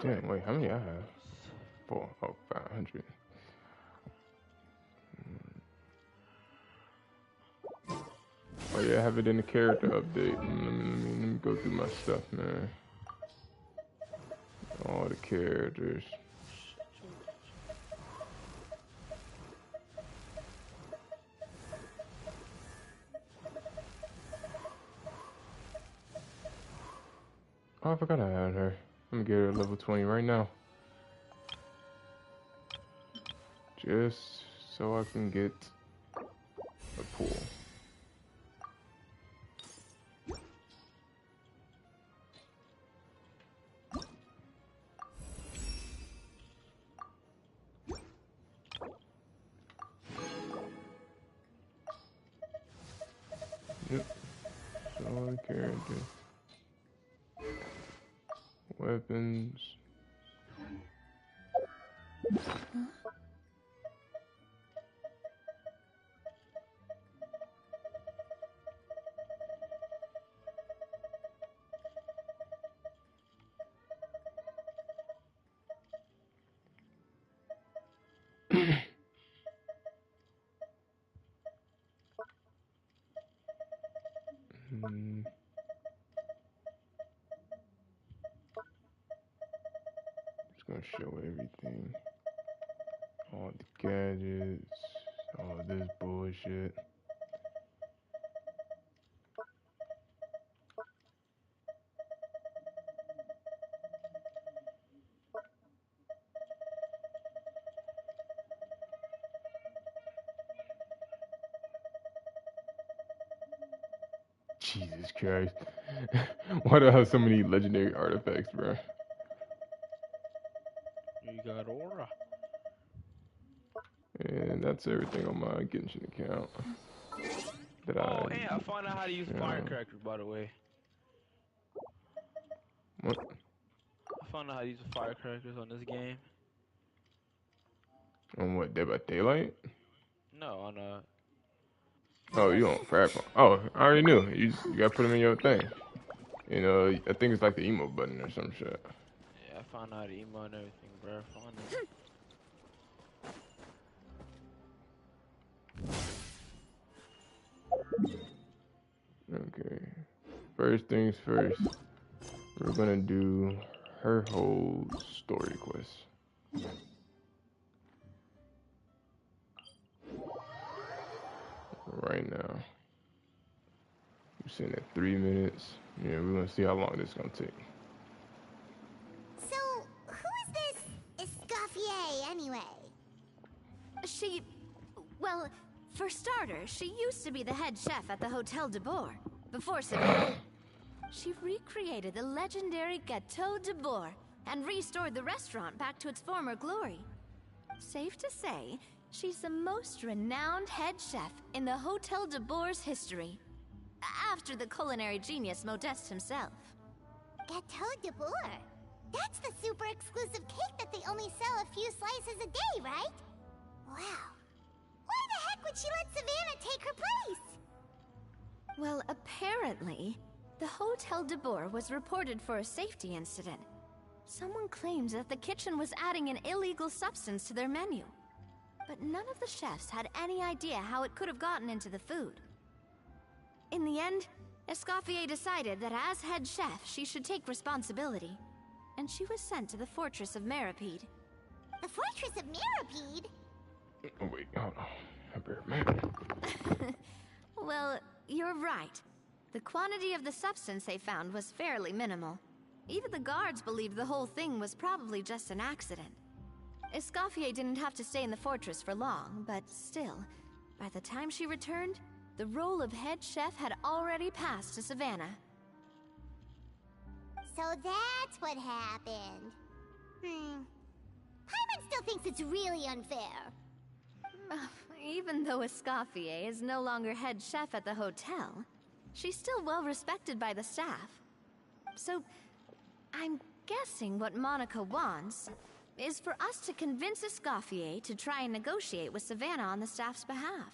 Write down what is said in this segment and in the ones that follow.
Damn, wait, how many I have? 4. Oh, 500. Oh yeah, I have it in the character update. Let me go through my stuff, man. All the characters. Oh, I forgot I had her. I'm gonna get her level 20 right now. Just so I can get a pool. Yep. So all the characters. Weapons. It's gonna show everything. All the gadgets. All this bullshit. Jesus Christ. Why do I have so many legendary artifacts, bro? You got aura. And that's everything on my Genshin account. Oh, and I found out how to use firecrackers, by the way. What? I found out how to use the firecrackers on this game. On what, Dead by Daylight? No, on Oh, you on Frag? Oh, I already knew. You gotta put them in your thing. You know, I think it's like the emo button or some shit. yeah, I found out how to emo and everything, bro. I found it. Okay. First things first. We're gonna do her whole story quest. Right now. We're sitting at 3 minutes. Yeah, we're gonna see how long this is gonna take. So, who is this Escoffier, anyway? Well, for starters, she used to be the head chef at the Hotel de Bourg, before Savannah. She recreated the legendary Gâteau de Bourg and restored the restaurant back to its former glory. Safe to say, she's the most renowned head chef in the Hotel de Bourg's history, after the culinary genius Modeste himself. Gâteau de Bourg? That's the super exclusive cake that they only sell a few slices a day, right? Wow. Why the heck would she let Savannah take her place? Well, apparently, the Hotel de Bourg was reported for a safety incident. Someone claimed that the kitchen was adding an illegal substance to their menu. But none of the chefs had any idea how it could have gotten into the food. In the end, Escoffier decided that as head chef, she should take responsibility. And she was sent to the Fortress of Meripede. The Fortress of Meripede? Oh, wait, hold on. I better man. Well, you're right. The quantity of the substance they found was fairly minimal. Even the guards believed the whole thing was probably just an accident. Escoffier didn't have to stay in the fortress for long, but still, by the time she returned, the role of head chef had already passed to Savannah. So that's what happened. Paimon still thinks it's really unfair. Even though Escoffier is no longer head chef at the hotel, she's still well respected by the staff. So, I'm guessing what Monica wants is for us to convince Escoffier to try and negotiate with Savannah on the staff's behalf.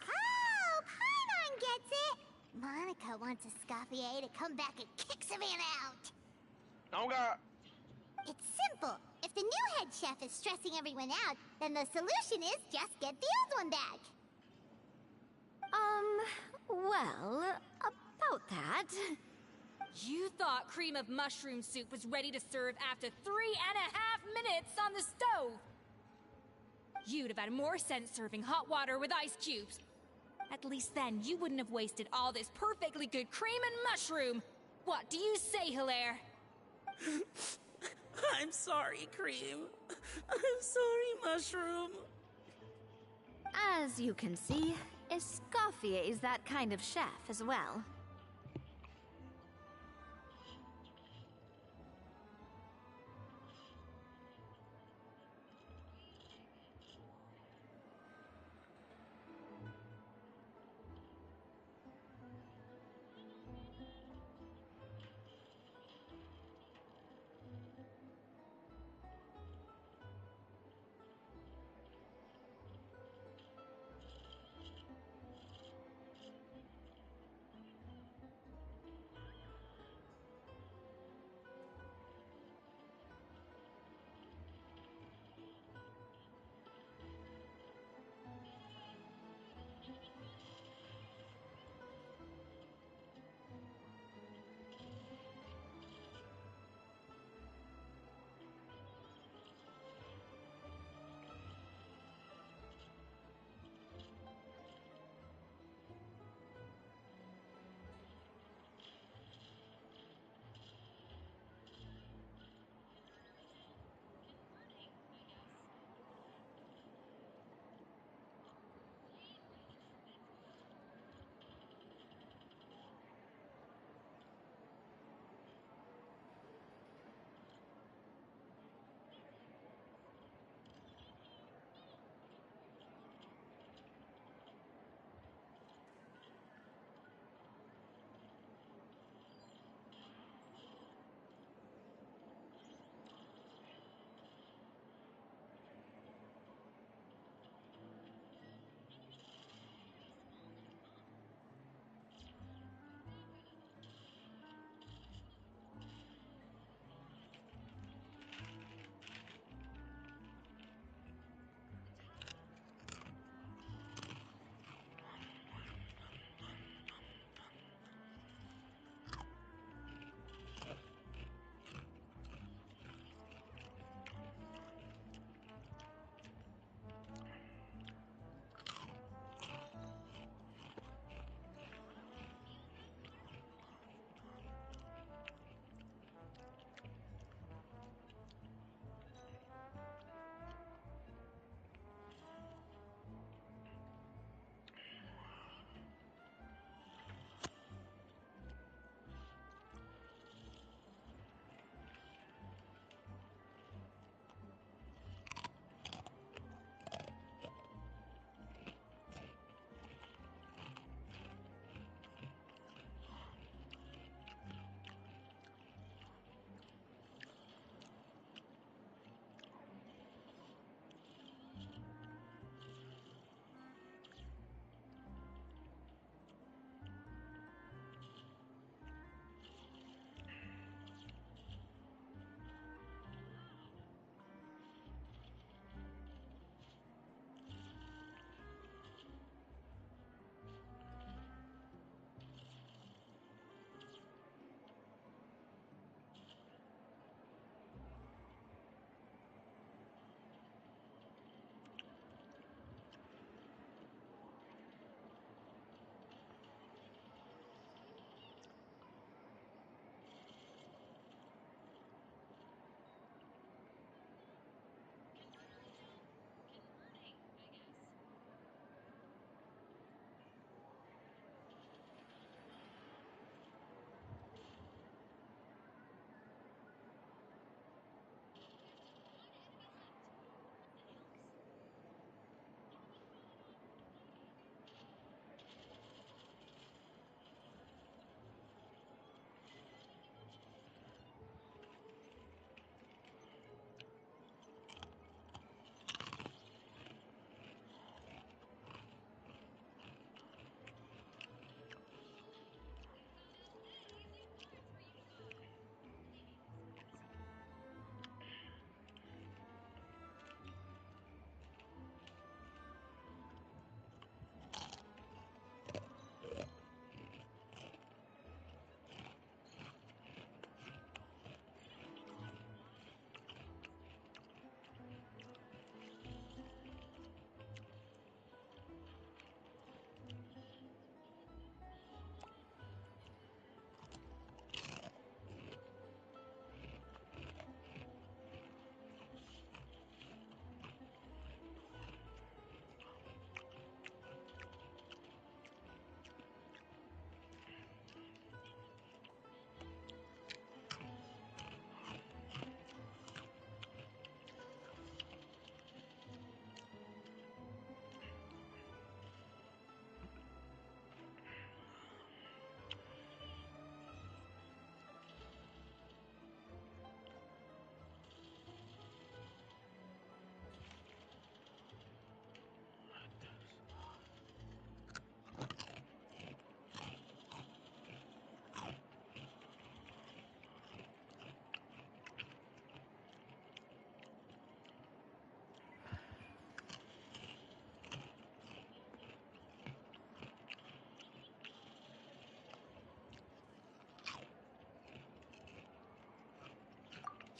Oh, Paimon gets it! Monica wants Escoffier to come back and kick Savannah out. Oh God. It's simple. If the new head chef is stressing everyone out, then the solution is just get the old one back. Well, about that. You thought cream of mushroom soup was ready to serve after 3.5 minutes on the stove. You'd have had more sense serving hot water with ice cubes. At least then you wouldn't have wasted all this perfectly good cream and mushroom. What do you say, Hilaire? I'm sorry, Cream. I'm sorry, Mushroom. As you can see, Escoffier is that kind of chef as well.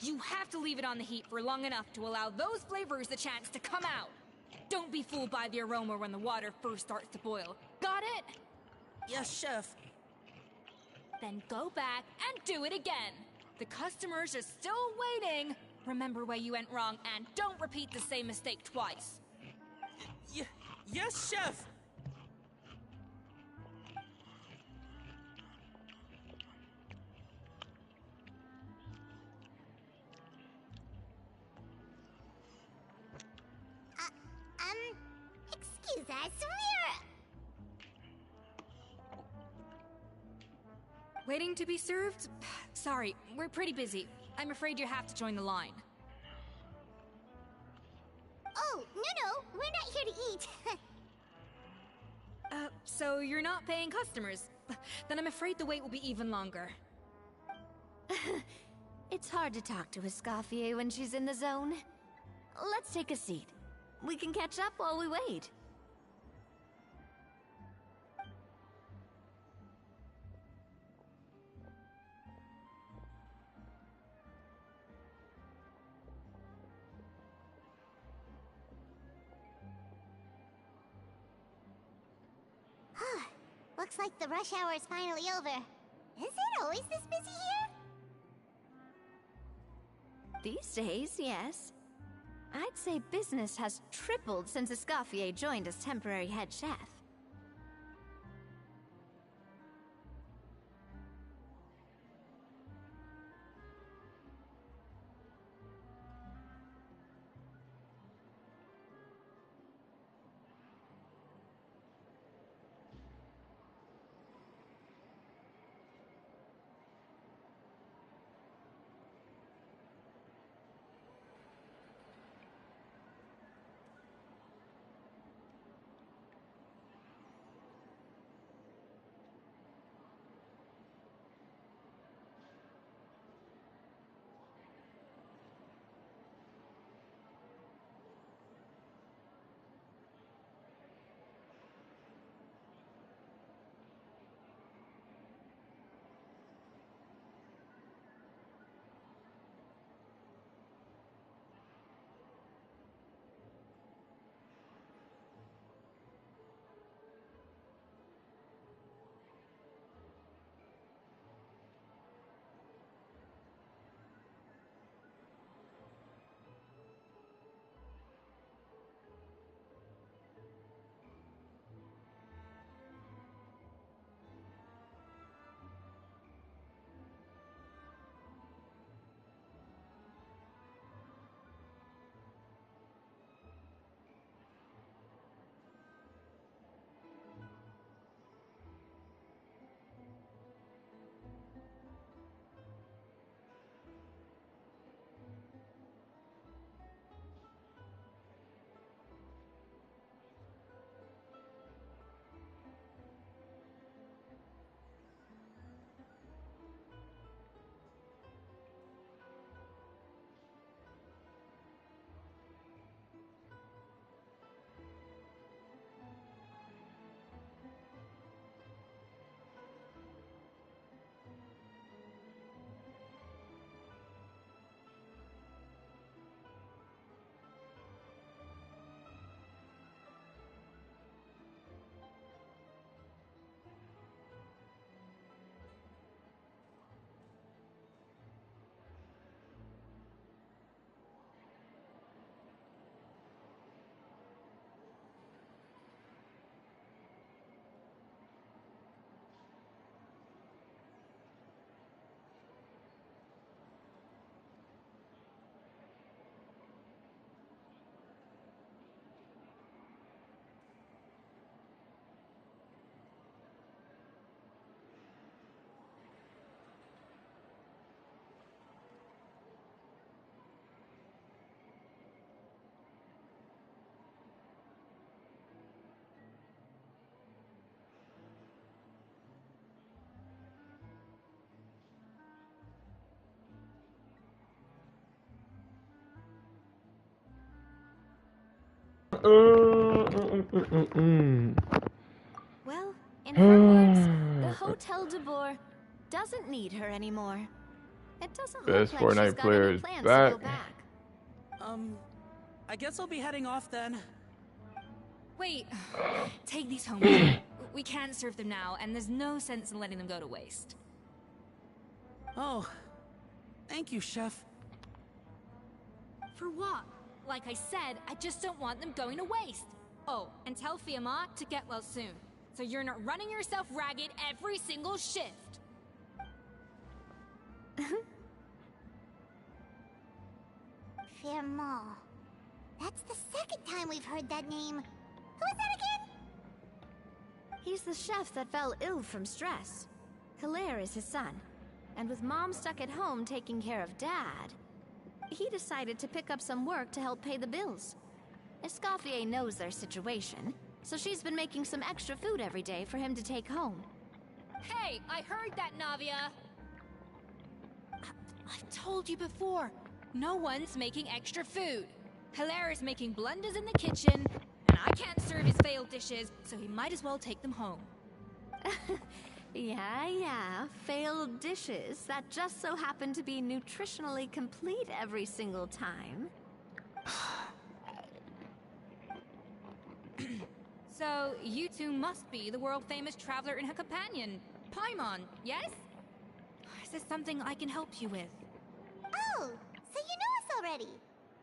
You have to leave it on the heat for long enough to allow those flavors the chance to come out. Don't be fooled by the aroma when the water first starts to boil. Got it? Yes, Chef. Then go back and do it again. The customers are still waiting. Remember where you went wrong and don't repeat the same mistake twice. Yes, Chef. Excuse us, Waiting to be served? Sorry, we're pretty busy. I'm afraid you have to join the line. Oh, no, we're not here to eat. So you're not paying customers? Then I'm afraid the wait will be even longer. It's hard to talk to Escoffier when she's in the zone. Let's take a seat. We can catch up while we wait. Looks like the rush hour is finally over. Is it always this busy here? These days, yes. I'd say business has tripled since Escoffier joined as temporary head chef. Well, in her words, the Hotel de Boer doesn't need her anymore. It doesn't Best look like she's Fortnite got player any is plans to back. go back. I guess I'll be heading off then. Wait, take these home with you. We can't serve them now, and there's no sense in letting them go to waste. Oh, thank you, Chef. For what? Like I said, I just don't want them going to waste. Oh, and tell Fiamma to get well soon, so you're not running yourself ragged every single shift. Firmo. That's the second time we've heard that name. Who is that again? He's the chef that fell ill from stress. Hilaire is his son. And with Mom stuck at home taking care of Dad, he decided to pick up some work to help pay the bills. Escoffier knows their situation, so she's been making some extra food every day for him to take home. Hey, I heard that, Navia! I've told you before, no one's making extra food. Hilaire is making blunders in the kitchen, and I can't serve his failed dishes, so he might as well take them home. Yeah, failed dishes that just so happen to be nutritionally complete every single time. So, you two must be the world-famous traveler and her companion, Paimon, yes? Is there something I can help you with? Oh, so you know us already.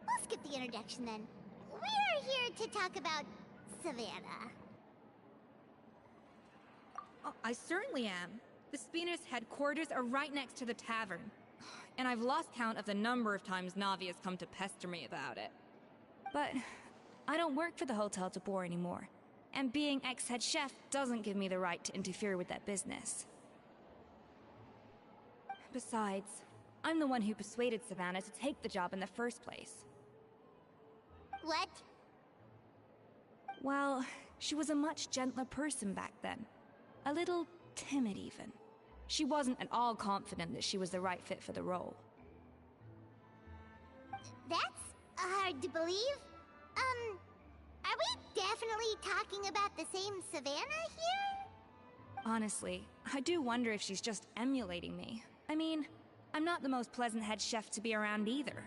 We'll skip the introduction then. We're here to talk about Savannah. Oh, I certainly am. The Spina's headquarters are right next to the tavern. And I've lost count of the number of times Navia's come to pester me about it. But I don't work for the Hotel de Boer anymore. And being ex-head chef doesn't give me the right to interfere with that business. Besides, I'm the one who persuaded Savannah to take the job in the first place. What? Well, she was a much gentler person back then. A little timid, even. She wasn't at all confident that she was the right fit for the role. That's hard to believe. Are we definitely talking about the same Savannah here? Honestly, I do wonder if she's just emulating me. I mean, I'm not the most pleasant head chef to be around either.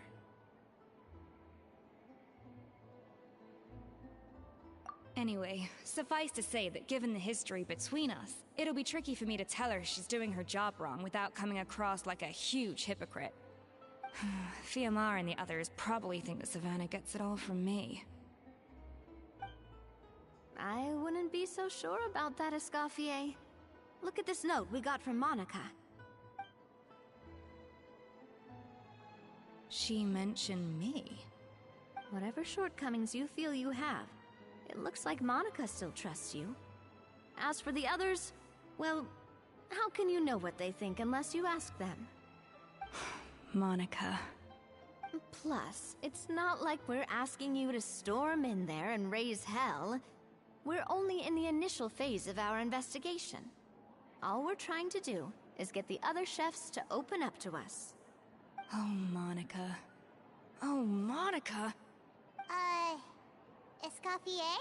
Anyway, suffice to say that given the history between us, it'll be tricky for me to tell her she's doing her job wrong without coming across like a huge hypocrite. Fiamma and the others probably think that Savannah gets it all from me. I wouldn't be so sure about that, Escoffier. Look at this note we got from Monica. She mentioned me. Whatever shortcomings you feel you have, it looks like Monica still trusts you. As for the others, well, how can you know what they think unless you ask them? Monica. Plus, it's not like we're asking you to storm in there and raise hell. We're only in the initial phase of our investigation. All we're trying to do is get the other chefs to open up to us. Oh, Monica. Oh, Monica! Escoffier?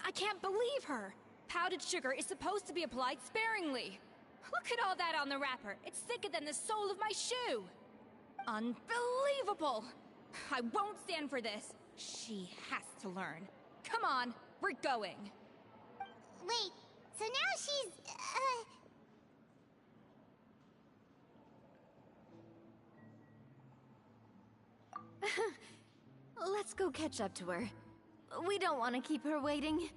I can't believe her! Powdered sugar is supposed to be applied sparingly. Look at all that on the wrapper. It's thicker than the sole of my shoe. Unbelievable! I won't stand for this. She has to learn. Come on, we're going. Wait, so now she's, Let's go catch up to her. We don't want to keep her waiting.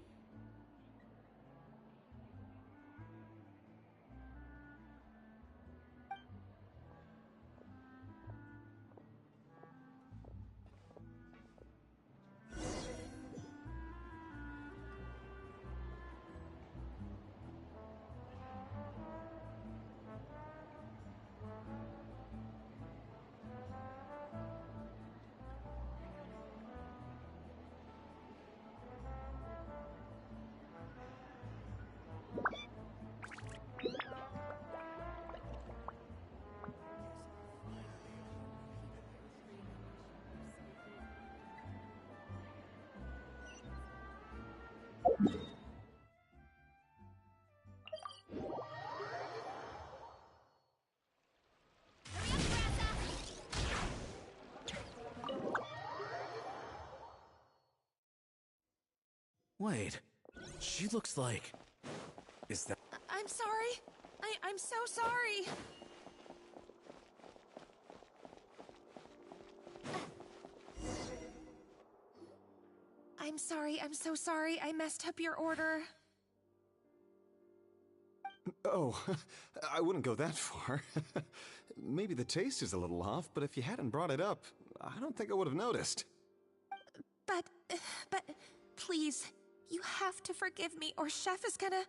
Wait, she looks like... Is that... I'm sorry. I'm so sorry. I'm sorry, I'm so sorry. I messed up your order. Oh, I wouldn't go that far. Maybe the taste is a little off, but if you hadn't brought it up, I don't think I would have noticed. But, please, you have to forgive me or Chef is gonna...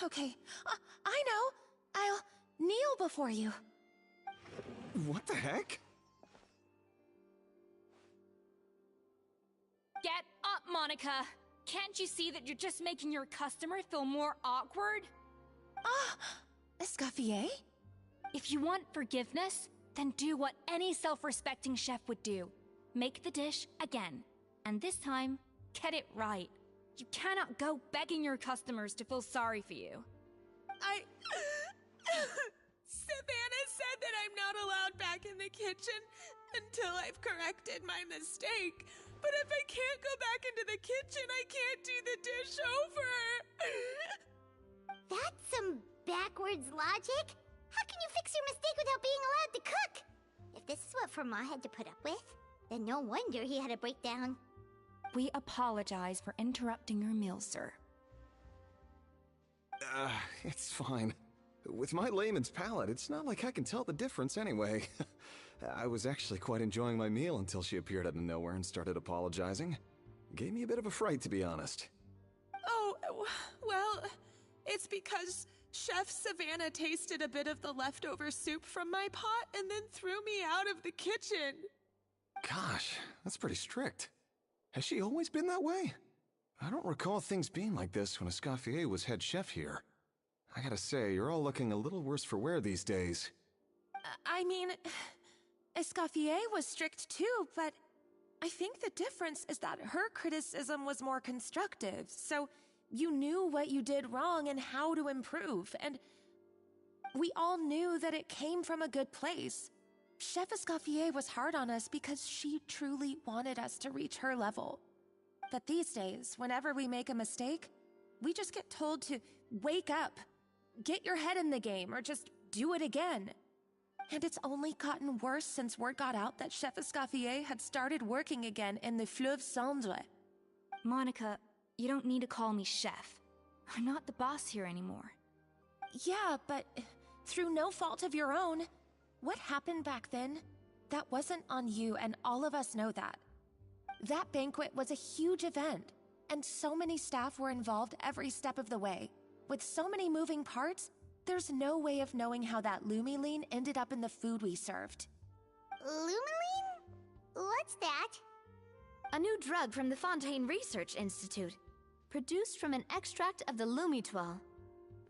Okay, I know. I'll kneel before you. What the heck? Get up, Monica! Can't you see that you're just making your customer feel more awkward? Escoffier? If you want forgiveness, then do what any self-respecting chef would do. Make the dish again. And this time, get it right. You cannot go begging your customers to feel sorry for you. Savannah said that I'm not allowed back in the kitchen until I've corrected my mistake. But if I can't go back into the kitchen, I can't do the dish over. That's some backwards logic. How can you fix your mistake without being allowed to cook? If this is what Fermat had to put up with, then no wonder he had a breakdown. We apologize for interrupting your meal, sir. It's fine. With my layman's palate, it's not like I can tell the difference anyway. I was actually quite enjoying my meal until she appeared out of nowhere and started apologizing. Gave me a bit of a fright, to be honest. Oh, well, it's because Chef Savannah tasted a bit of the leftover soup from my pot and then threw me out of the kitchen. Gosh, that's pretty strict. Has she always been that way? I don't recall things being like this when Escoffier was head chef here. I gotta say, you're all looking a little worse for wear these days. I mean, Escoffier was strict too, but I think the difference is that her criticism was more constructive, so you knew what you did wrong and how to improve, and we all knew that it came from a good place. Chef Escoffier was hard on us because she truly wanted us to reach her level. But these days, whenever we make a mistake, we just get told to wake up, get your head in the game, or just do it again. And it's only gotten worse since word got out that Chef Escoffier had started working again in the Fleuve Cendre. Monica, you don't need to call me chef. I'm not the boss here anymore. Yeah, but through no fault of your own. What happened back then? That wasn't on you, and all of us know that. That banquet was a huge event, and so many staff were involved every step of the way. With so many moving parts, there's no way of knowing how that lumiline ended up in the food we served. Lumiline? What's that? A new drug from the Fontaine Research Institute, produced from an extract of the lumitoile.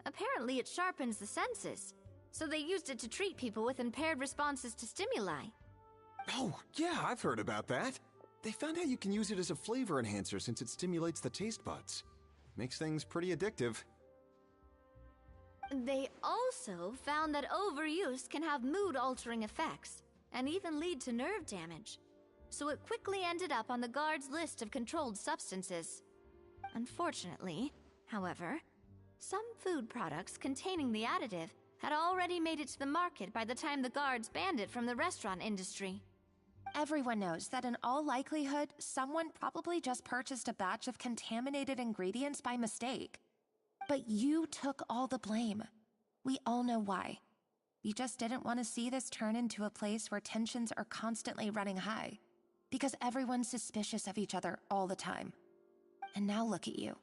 Apparently it sharpens the senses, so they used it to treat people with impaired responses to stimuli. Oh, yeah, I've heard about that. They found out you can use it as a flavor enhancer since it stimulates the taste buds. Makes things pretty addictive. They also found that overuse can have mood-altering effects, and even lead to nerve damage. So it quickly ended up on the guard's list of controlled substances. Unfortunately, however, some food products containing the additive had already made it to the market by the time the guards banned it from the restaurant industry. Everyone knows that in all likelihood, someone probably just purchased a batch of contaminated ingredients by mistake. But you took all the blame. We all know why. You just didn't want to see this turn into a place where tensions are constantly running high, because everyone's suspicious of each other all the time. And now look at you,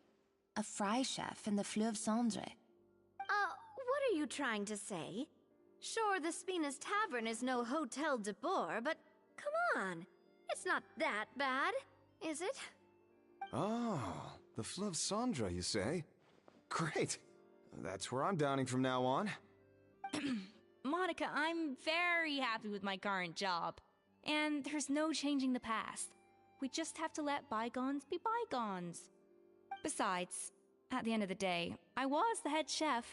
a fry chef in the Fleuve Cendre. What are you trying to say? Sure, the Spina's Tavern is no Hotel de Boer, but come on, it's not that bad, is it? Oh, the Fleuve Cendre, you say? Great. That's where I'm dining from now on. Monica, I'm very happy with my current job. And there's no changing the past. We just have to let bygones be bygones. Besides, at the end of the day, I was the head chef,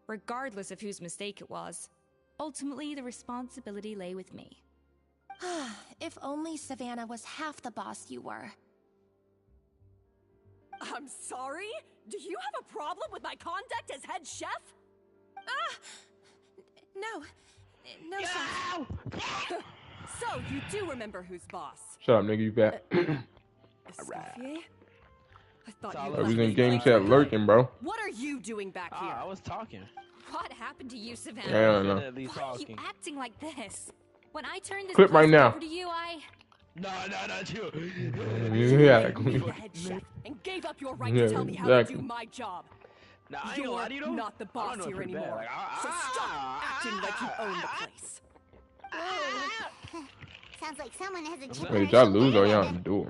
regardless of whose mistake it was. Ultimately, the responsibility lay with me. If only Savannah was half the boss you were. I'm sorry? Do you have a problem with my conduct as head chef? No, chef. So, you do remember who's boss? Shut up, nigga, you fat. Escoffier? I thought I you We left was in me game like chat that. lurking, bro. What are you doing back here? I was talking. What happened to you, Savannah? Yeah, I don't know. Definitely Why are you talking. acting like this? When I turned this Clip right place now. over to you, No, not you. Yeah, You the head chef and gave up your right Yeah, to tell me how to exactly. do my job. Nah, I ain't gonna lie to you though. Not the I boss don't know here pretty bad. anymore. Like, So stop acting like you own the place. Sounds like someone has a chip. Wait, y'all lose or y'all in duel?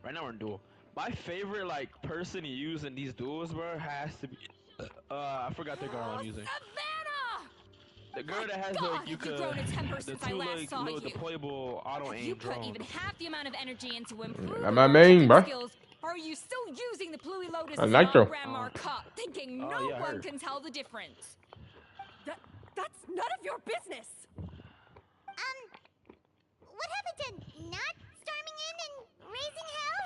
Right now we're in duel. My favorite like person you use in these duels, bro, has to be. I forgot the girl I'm using. Savannah! The girl that has God, like you have you could grown a temper the since I two last like saw little you? deployable auto Have aim you put drone. even half the amount of energy into improving That's my your main, cooking bruh. skills? Or are you still using the Pluie Lotus A nitro. Grandma Cup, thinking no yeah, one her. can tell the difference? That's none of your business. What happened to not storming in and raising hell?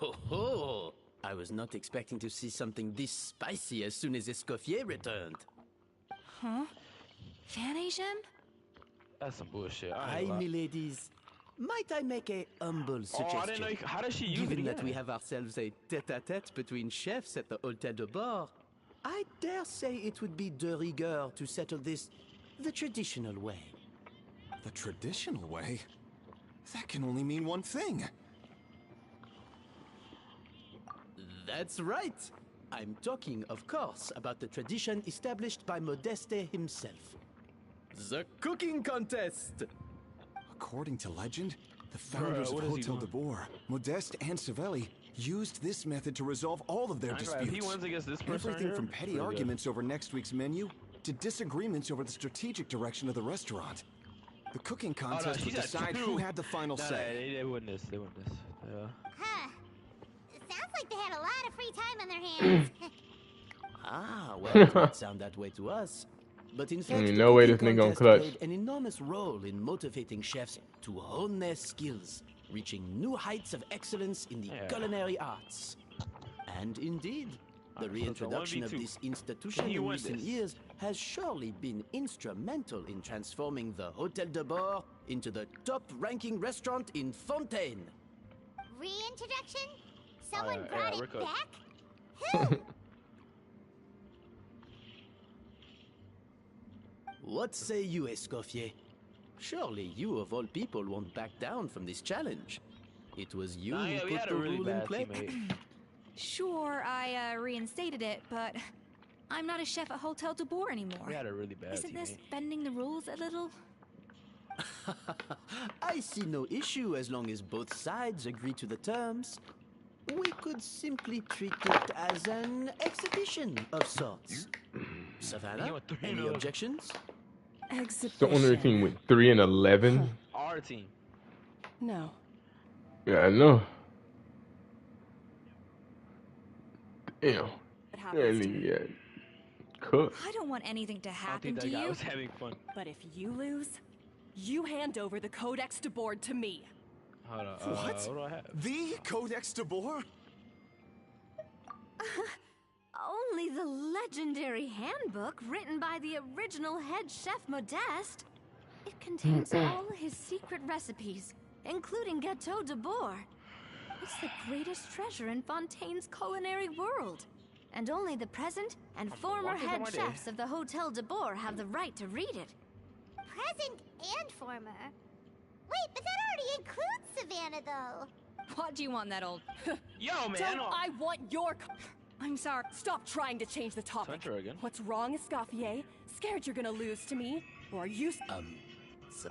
Ho ho! I was not expecting to see something this spicy as soon as Escoffier returned. Huh? Fan Asian? That's some bullshit. Hi, miladies. Might I make a humble suggestion? I didn't know. How does she use it Given again? that we have ourselves a tête-à-tête between chefs at the Hotel de Bord, I dare say it would be de rigueur to settle this the traditional way. The traditional way? That can only mean one thing. That's right. I'm talking, of course, about the tradition established by Modeste himself. The cooking contest! According to legend, the founders what of is he Hotel doing? de Bord, Modeste and Savelli, used this method to resolve all of their I ain't gonna lie, if disputes. he wins against this person Everything right from here, petty pretty good. arguments over next week's menu to disagreements over the strategic direction of the restaurant. The cooking contest she would got decide two. who had the final Nah, say. they win this. They win this. Yeah. Huh. Sounds like they had a lot of free time on their hands. Ah, well, it might sound that way to us. But in fact, Ain't the no way cooking this nigga gonna contest clutch. played an enormous role in motivating chefs to hone their skills, reaching new heights of excellence in the culinary arts. And indeed, the So it's a reintroduction of 1v2. this institution Can he in win recent this? years has surely been instrumental in transforming the Hotel de Bord into the top-ranking restaurant in Fontaine. Reintroduction? Someone yeah, brought we're it good. back? Who? What say you, Escoffier? Surely you of all people won't back down from this challenge. It was you Nah, yeah, who we put had the a really rule in bad play. teammate. Sure, I reinstated it, but I'm not a chef at Hotel de Boer anymore. We had a really bad Isn't this teammate. bending the rules a little? I see no issue as long as both sides agree to the terms. We could simply treat it as an exhibition of sorts. Savannah, went 3 any and objections? The owner team with 3-11. Our team. No. Yeah, I know. Damn. It That happens to nigga got cooked. I don't want anything to I don't happen think to that guy you. was having fun. But if you lose, you hand over the Codex de Board to me. Hold on. What? What do I have? The Codex de Boer? Only the legendary handbook written by the original head chef Modeste. It contains all his secret recipes, including Gâteau de Boer. It's the greatest treasure in Fontaine's culinary world. And only the present and former walking head somewhere there. chefs of the Hotel de Boer have the right to read it. Present and former. Wait, but that already includes Savannah, though. What do you want, that old? Yo, man. Don't I want your... I'm sorry. Stop trying to change the topic. Hunter again. What's wrong, Escoffier? Scared you're gonna lose to me? Or are you...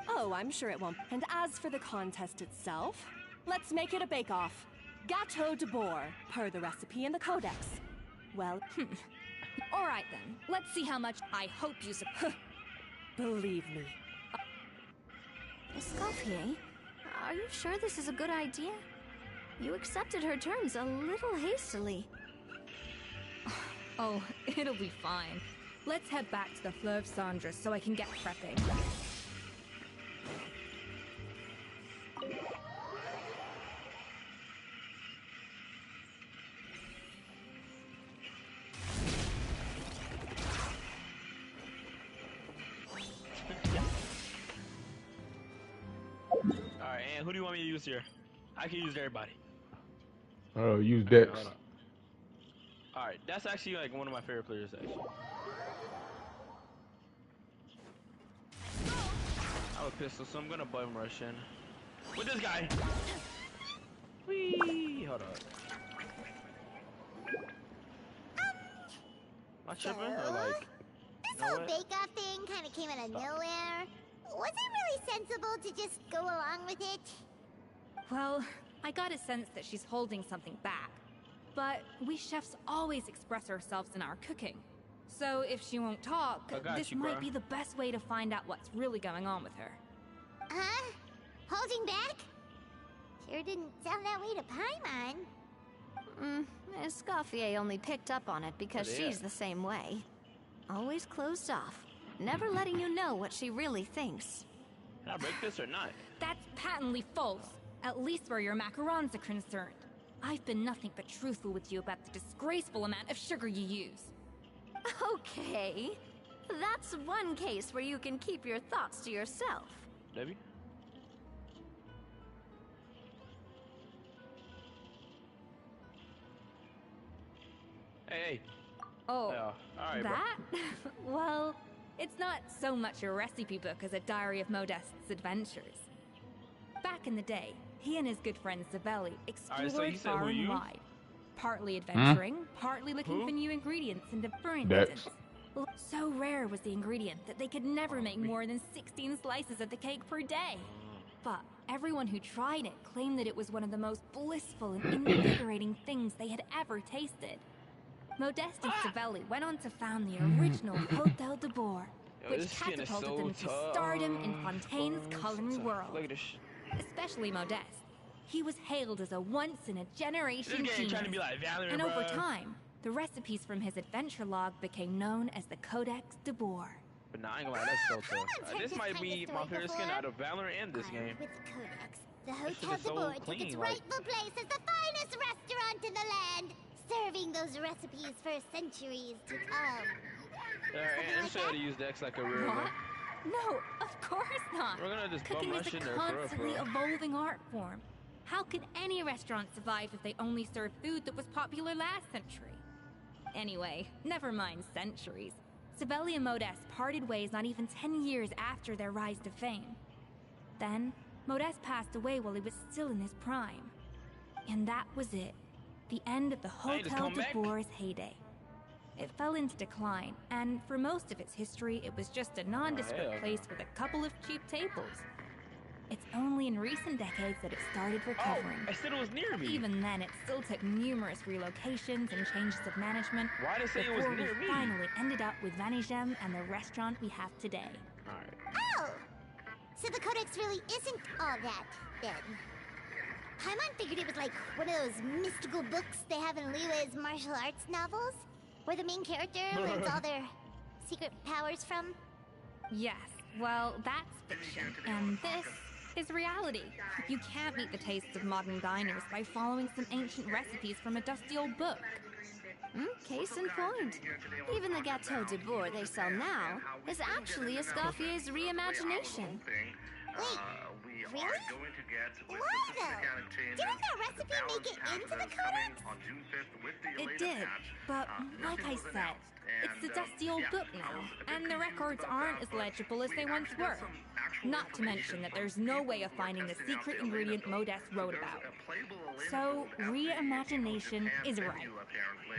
Oh, I'm sure it won't. And as for the contest itself, let's make it a bake-off. Gâteau de Boer, per the recipe in the Codex. Well, All right then. Let's see how much I hope you support. believe me. Escoffier, are you sure this is a good idea? You accepted her terms a little hastily. Oh, it'll be fine. Let's head back to the Fleuve Cendres so I can get prepping. who do you want me to use here? I can use everybody. Oh, use Okay, Dex. hold on. Alright, that's actually like one of my favorite players actually. I have a pistol, so I'm gonna button rush in. With this guy! Whee! Hold on. Am I tripping? Or like... This whole bake-off thing kind of came out of nowhere. Was it really sensible to just go along with it? Well, I got a sense that she's holding something back. But we chefs always express ourselves in our cooking. So if she won't talk, this might be the best way to find out what's really going on with her. Huh? Holding back? Sure didn't sound that way to Paimon. Escoffier only picked up on it because she's the same way. Always closed off, never letting you know what she really thinks. Can I break this or not? That's patently false, at least where your macarons are concerned. I've been nothing but truthful with you about the disgraceful amount of sugar you use. Okay, that's one case where you can keep your thoughts to yourself. Debbie? Hey. Oh, all right, that? Well, it's not so much a recipe book as a diary of Modest's adventures. Back in the day, he and his good friend Savelli explored far and wide. Partly adventuring, partly looking for new ingredients and different ingredients. So rare was the ingredient that they could never make more than 16 slices of the cake per day. But everyone who tried it claimed that it was one of the most blissful and invigorating things they had ever tasted. Modeste and Savelli went on to found the original Hotel de Boer, which catapulted them to stardom in Fontaine's culinary world. Especially Modeste. He was hailed as a once-in-a-generation genius, and over time, the recipes from his adventure log became known as the Codex de Boer. But nah, I ain't gonna lie, that's so tough. This might be my favorite skin out of Valorant and this game. With the Codex, the Hotel de Boer took its rightful place as the finest restaurant in the land, serving those recipes for centuries to come. And I'm sure how to use Dex like a real one. No, of course not. We're gonna just Cooking is a constantly evolving art form. How could any restaurant survive if they only served food that was popular last century? Anyway, never mind centuries. Savelli and Modeste parted ways not even 10 years after their rise to fame. Then, Modeste passed away while he was still in his prime. And that was it. The end of the Hotel de Boer's heyday. It fell into decline, and for most of its history, it was just a nondescript place with a couple of cheap tables. It's only in recent decades that it started recovering. I said it was near me. Even then, it still took numerous relocations and changes of management before we finally ended up with Vanigem and the restaurant we have today. Oh! So the Codex really isn't all that, then. Paimon figured it was like one of those mystical books they have in Liwa's martial arts novels, where the main character learns all their secret powers from. Yes, well, that's fiction, and this is reality. You can't meet the tastes of modern diners by following some ancient recipes from a dusty old book. Case in point. Even the Gâteau de Boer they sell now is actually Escoffier's reimagination. Wait, really? Why though? Didn't that recipe make it into the Codex? It did, but like I said, it's the dusty old book now, and the records aren't as legible as they once were. Not to mention that there's no way of finding the secret ingredient Modeste wrote about. So, reimagination is right.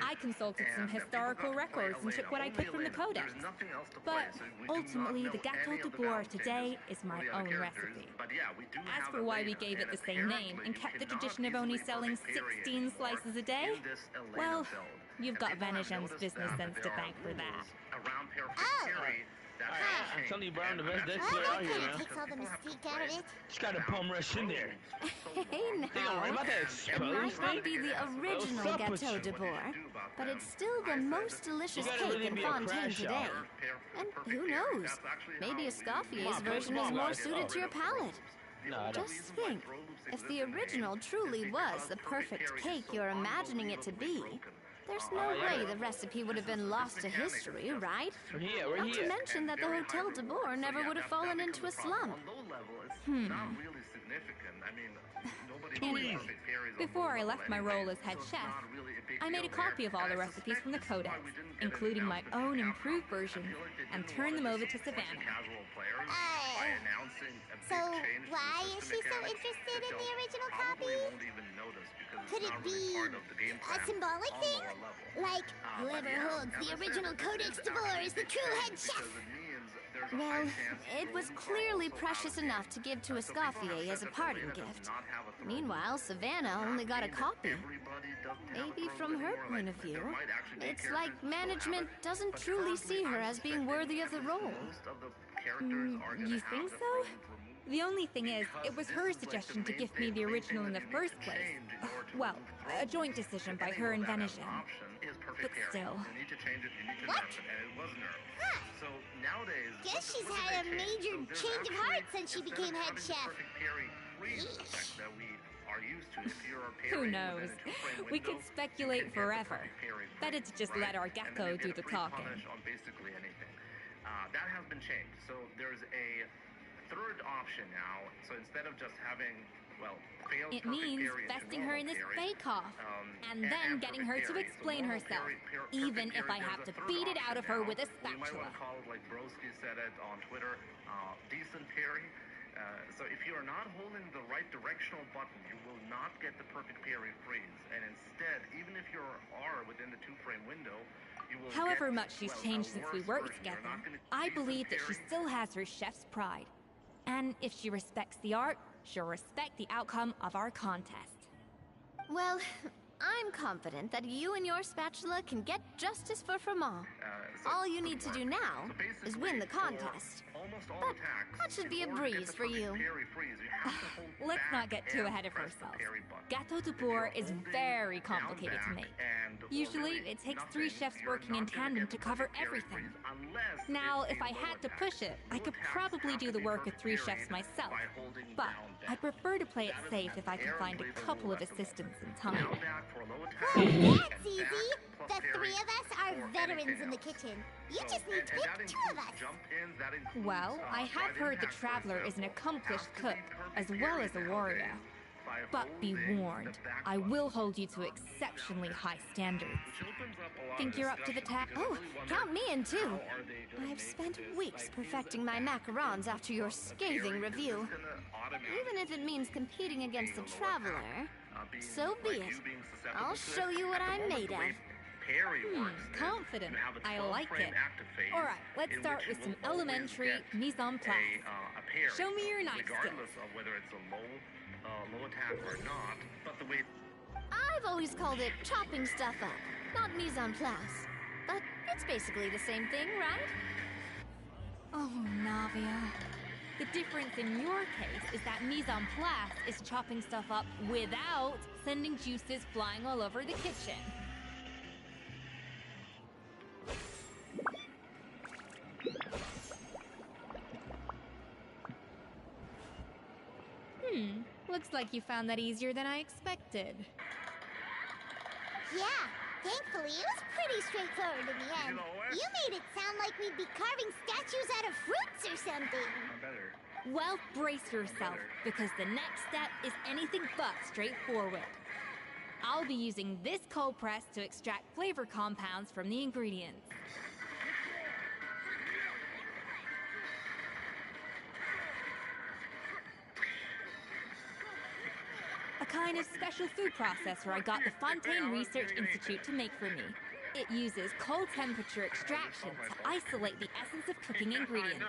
I consulted some historical records and took what I could from the Codex. But ultimately, the Gâteau de Boer today is my own recipe. As for why we gave it the same name and kept the tradition of only selling 16 slices a day, well, you've got Vanigem's business sense to thank for that. Oh! I'm telling you, bro, I'm the best Dex player out here, man. Takes all the mystique out of it. Just gotta bum rush in there. Hey now, it might not be the original Gâteau de Boer, but it's still the most delicious cake in Fontaine today. And who knows, maybe Escoffier's version is more suited to your palate. Just think, if the original truly was the perfect cake you're imagining it to be, there's no way the recipe would have been lost to history, right? We're Not to mention that the Hotel de Boer never would have fallen into a slump. Anyway, before I left my role as head chef, I made a copy of all the recipes from the codex, including my own improved versions, and turned them over to Savannah. So why is she so interested in the original copy? Could it be a symbolic thing? Like, whoever holds the original Codex Devore is the true head chef? Well, it was clearly precious enough to give to Escoffier as a parting gift. Meanwhile, Savannah only got a copy. Maybe from her point of view, it's like management doesn't truly see her as being worthy of the role. You think so? The only thing is, it was her suggestion to gift me the original in the first place. Well, a joint decision by her and Venetian. But still. What? Huh. Guess she's had a major change of heart since she became head chef. Yeesh. Who knows? We could speculate forever. Better to just let our gecko do the talking. That has been changed. So there's a third option now. So instead of just having, well, failed it means vesting her in this bake-off, and then getting her to explain herself, even if I have to beat it out of her with a spatula. You might want to call it like Broski said it on Twitter, decent parry. So if you are not holding the right directional button, you will not get the perfect parry freeze. And instead, even if you are within the 2-frame window, you will however much she's changed since we worked together, I believe that she still has her chef's pride. And if she respects the art, she'll respect the outcome of our contest. Well, I'm confident that you and your spatula can get justice for Froment. All you need to do now is win the contest. But that should be a breeze for you. Let's not get too ahead of ourselves. Gâteau de Bourg is very complicated to make. Usually, it takes 3 chefs working in tandem to cover everything. Now, if I had to push it, I could probably do the work of 3 chefs myself. But I prefer to play it safe if I can find a couple of assistants in time. Well, that's easy. The 3 of us are veterans in the kitchen. You just need to pick 2 of us. Well, I have heard the Traveler is an accomplished cook, as well as a warrior. But be warned, I will hold you to exceptionally high standards. Think you're up to the task? Oh, count me in too. I've spent weeks perfecting my macarons after your scathing review. Even if it means competing against the Traveler, so be it. I'll show you what I'm made of. Confident. I like it. Alright, let's start with some elementary mise en place. Show me your knife skills. Low attack or not, but the way I've always called it chopping stuff up, not mise en place. But it's basically the same thing, right? Oh, Navia. The difference in your case is that mise en place is chopping stuff up without sending juices flying all over the kitchen. Looks like you found that easier than I expected. Yeah, thankfully it was pretty straightforward in the end. You made it sound like we'd be carving statues out of fruits or something. Well, brace yourself, because the next step is anything but straightforward. I'll be using this cold press to extract flavor compounds from the ingredients. A kind of special food processor I got the Fontaine Research Institute to make for me. It uses cold temperature extraction to isolate the essence of cooking ingredients,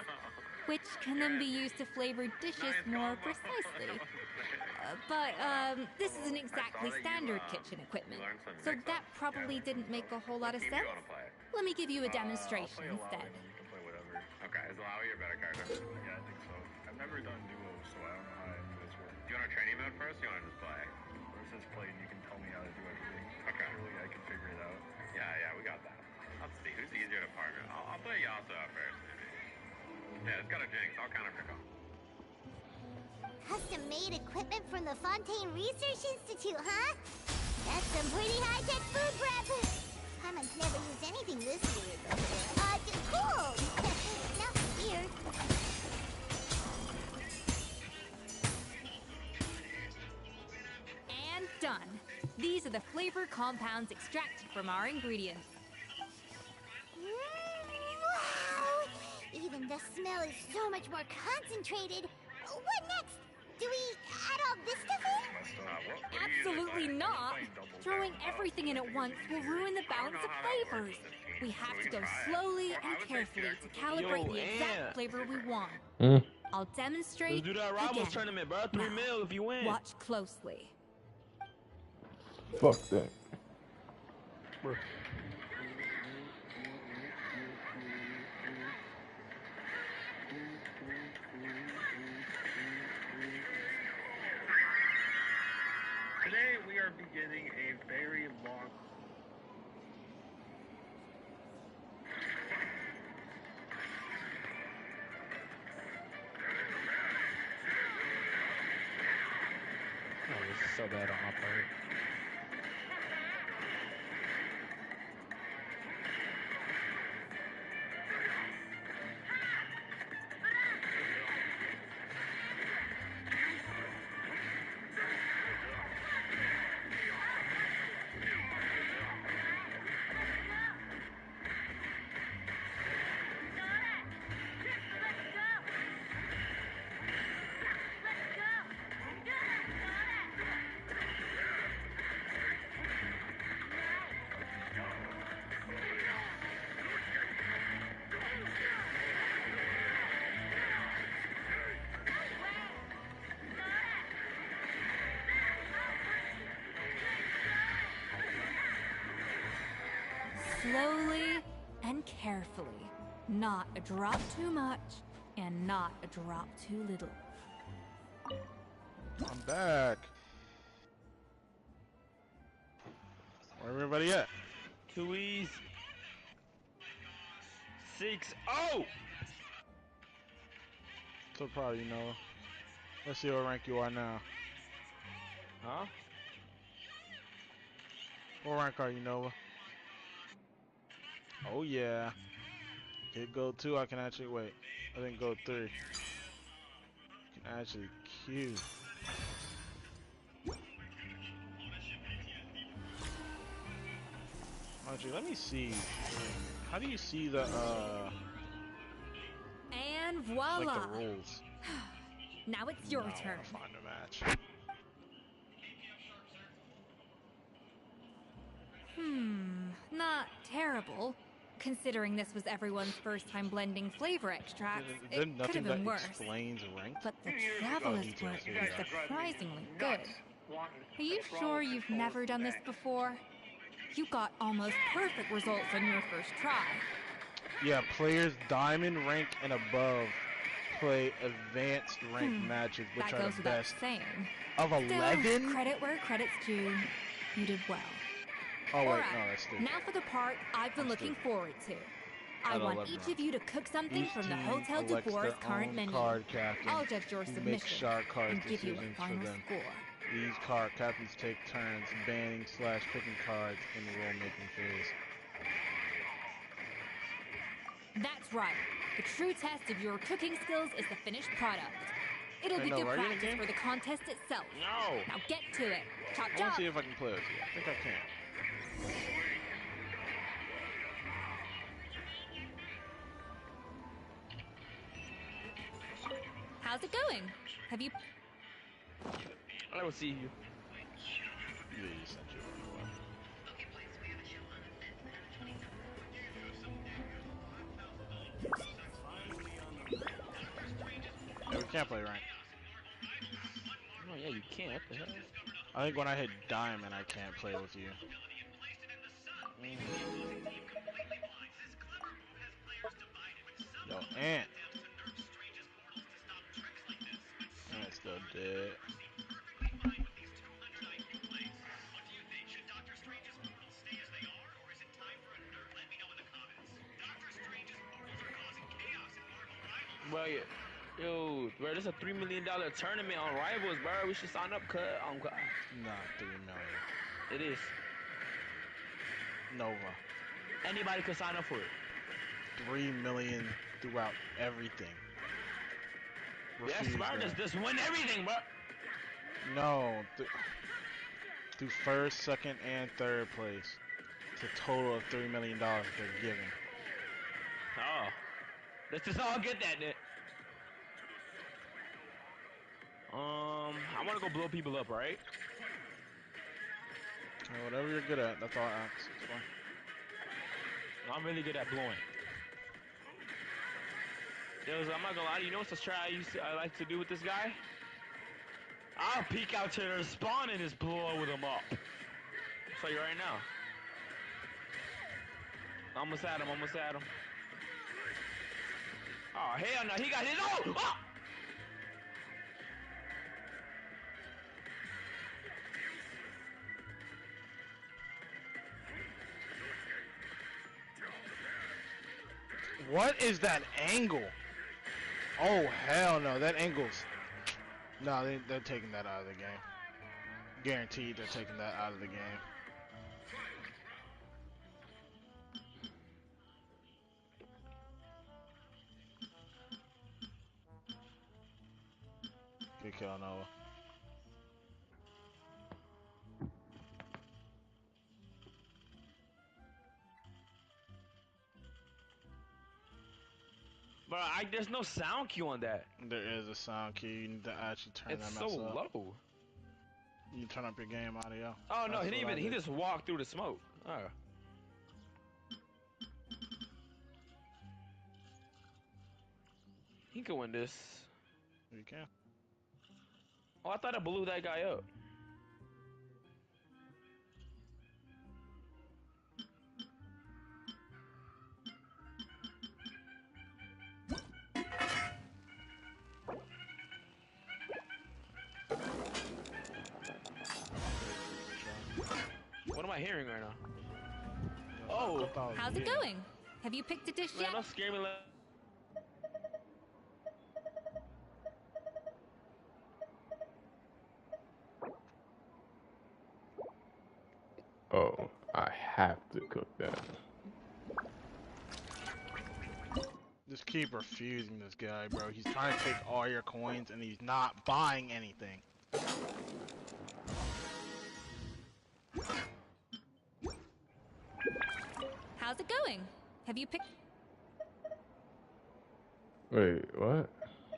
which can then be used to flavor dishes more precisely. But this isn't exactly standard kitchen equipment, so that probably didn't make a whole lot of sense. Let me give you a demonstration instead. Okay, is Lawi your better character? Yeah, I think so. I've never done duos, so I don't know how any of this works. Do you want to training mode first, or do you want to just play? First, let's play, and you can tell me how to do everything. Okay. Surely I can figure it out. Yeah, we got that. Let's see, who's easier to partner? I'll play Yasuo first, maybe. Yeah, it's got a Jinx. I'll counter pick him. Custom-made equipment from the Fontaine Research Institute, huh? That's some pretty high-tech food prep. Paimon's never used anything this weird before. Cool! No, weird. These are the flavor compounds extracted from our ingredients. Wow! Even the smell is so much more concentrated. What next? Do we add all this stuff in? Absolutely not! Throwing everything in at once will ruin the balance of flavors. We have to go slowly and carefully to calibrate the exact flavor we want. I'll demonstrate. Let's do that rivals again. tournament, bro. 3 mil if you win. Watch closely. Fuck that. Bro. Today we are beginning a very long. Oh, this is so bad on my part. Slowly and carefully. Not a drop too much and not a drop too little. I'm back. Where everybody at? Too easy. 6-0. So proud, you know. Let's see what rank you are now. Huh? What rank are you, Nova? Oh yeah. Hit gold 2, I can actually wait. I think gold 3. I can actually queue. Actually, let me see. How do you see the And voila! like the rules? Now it's your No, I turn. wanna find a match. Not terrible. Considering this was everyone's first time blending flavor extracts, There's it could nothing have been that worse. explains rank. But the travelers details work here. was surprisingly good. Are you sure you've never done this before? You got almost perfect results on your first try. Yeah, players diamond rank and above play advanced rank matches, which That are goes the without best. saying. Of Still, 11? credit where credit's due. You did well. Oh wait, Alright, no, that's stupid. now for the part I've been looking forward to. I At want 11 each round. of you to cook something Each from the team Hotel de elects Boer's their current own menu. card captain I'll judge your who submission makes shark card and give you a decisions for final them. score. These card captains take turns banning / picking cards in the rule-making phase. That's right. The true test of your cooking skills is the finished product. It'll Hey, be no, good are you in the practice game? for the contest itself. No. Now get to it. Chop I want chop. to see if I can play with you. I think I can. How's it going? Have you... I will see you. Yeah, you sent you one. Yeah, we can't play rank. Oh yeah, you can't. What the hell? I think when I hit diamond, I can't play with you. Yo, Ant. Ant's still dead. Bro, yo, bro, there's a $3 million tournament on Rivals, bro. We should sign up, cut. Nah, 3 million. It is. Nova. Anybody could sign up for it. 3 million throughout everything. Yes, Refuse bro. that. Just win everything, bro. No. to first, second, and third place. It's a total of $3 million that they're giving. Oh. Let's just all get that, Nick. I want to go blow people up, right? Whatever you're good at, that's all I ask. It's fine. I'm really good at blowing. I'm not gonna lie, you know what's a strat I like to do with this guy? I'll peek out to their spawn and just blow them up. I'll show you right now. Almost at him, almost at him. Oh, hell no, he got his own! Oh! What is that angle? Oh, hell no, that angle's... No, they're taking that out of the game. Guaranteed they're taking that out of the game. Good kill, Noah. Bro, there's no sound cue on that. There is a sound key. You need to actually turn It's that so mess up. low. You turn up your game audio. Oh no, That's he didn't what I even. He did. just walked through the smoke. Oh. He can win this. You can. Oh, I thought I blew that guy up. What am I hearing right now? Oh, How's it going? Have you picked a dish man, yet? don't scare me like. Oh, I have to cook that. Just keep refusing this guy, bro. He's trying to take all your coins and he's not buying anything. How's it going? Have you picked... Wait, what?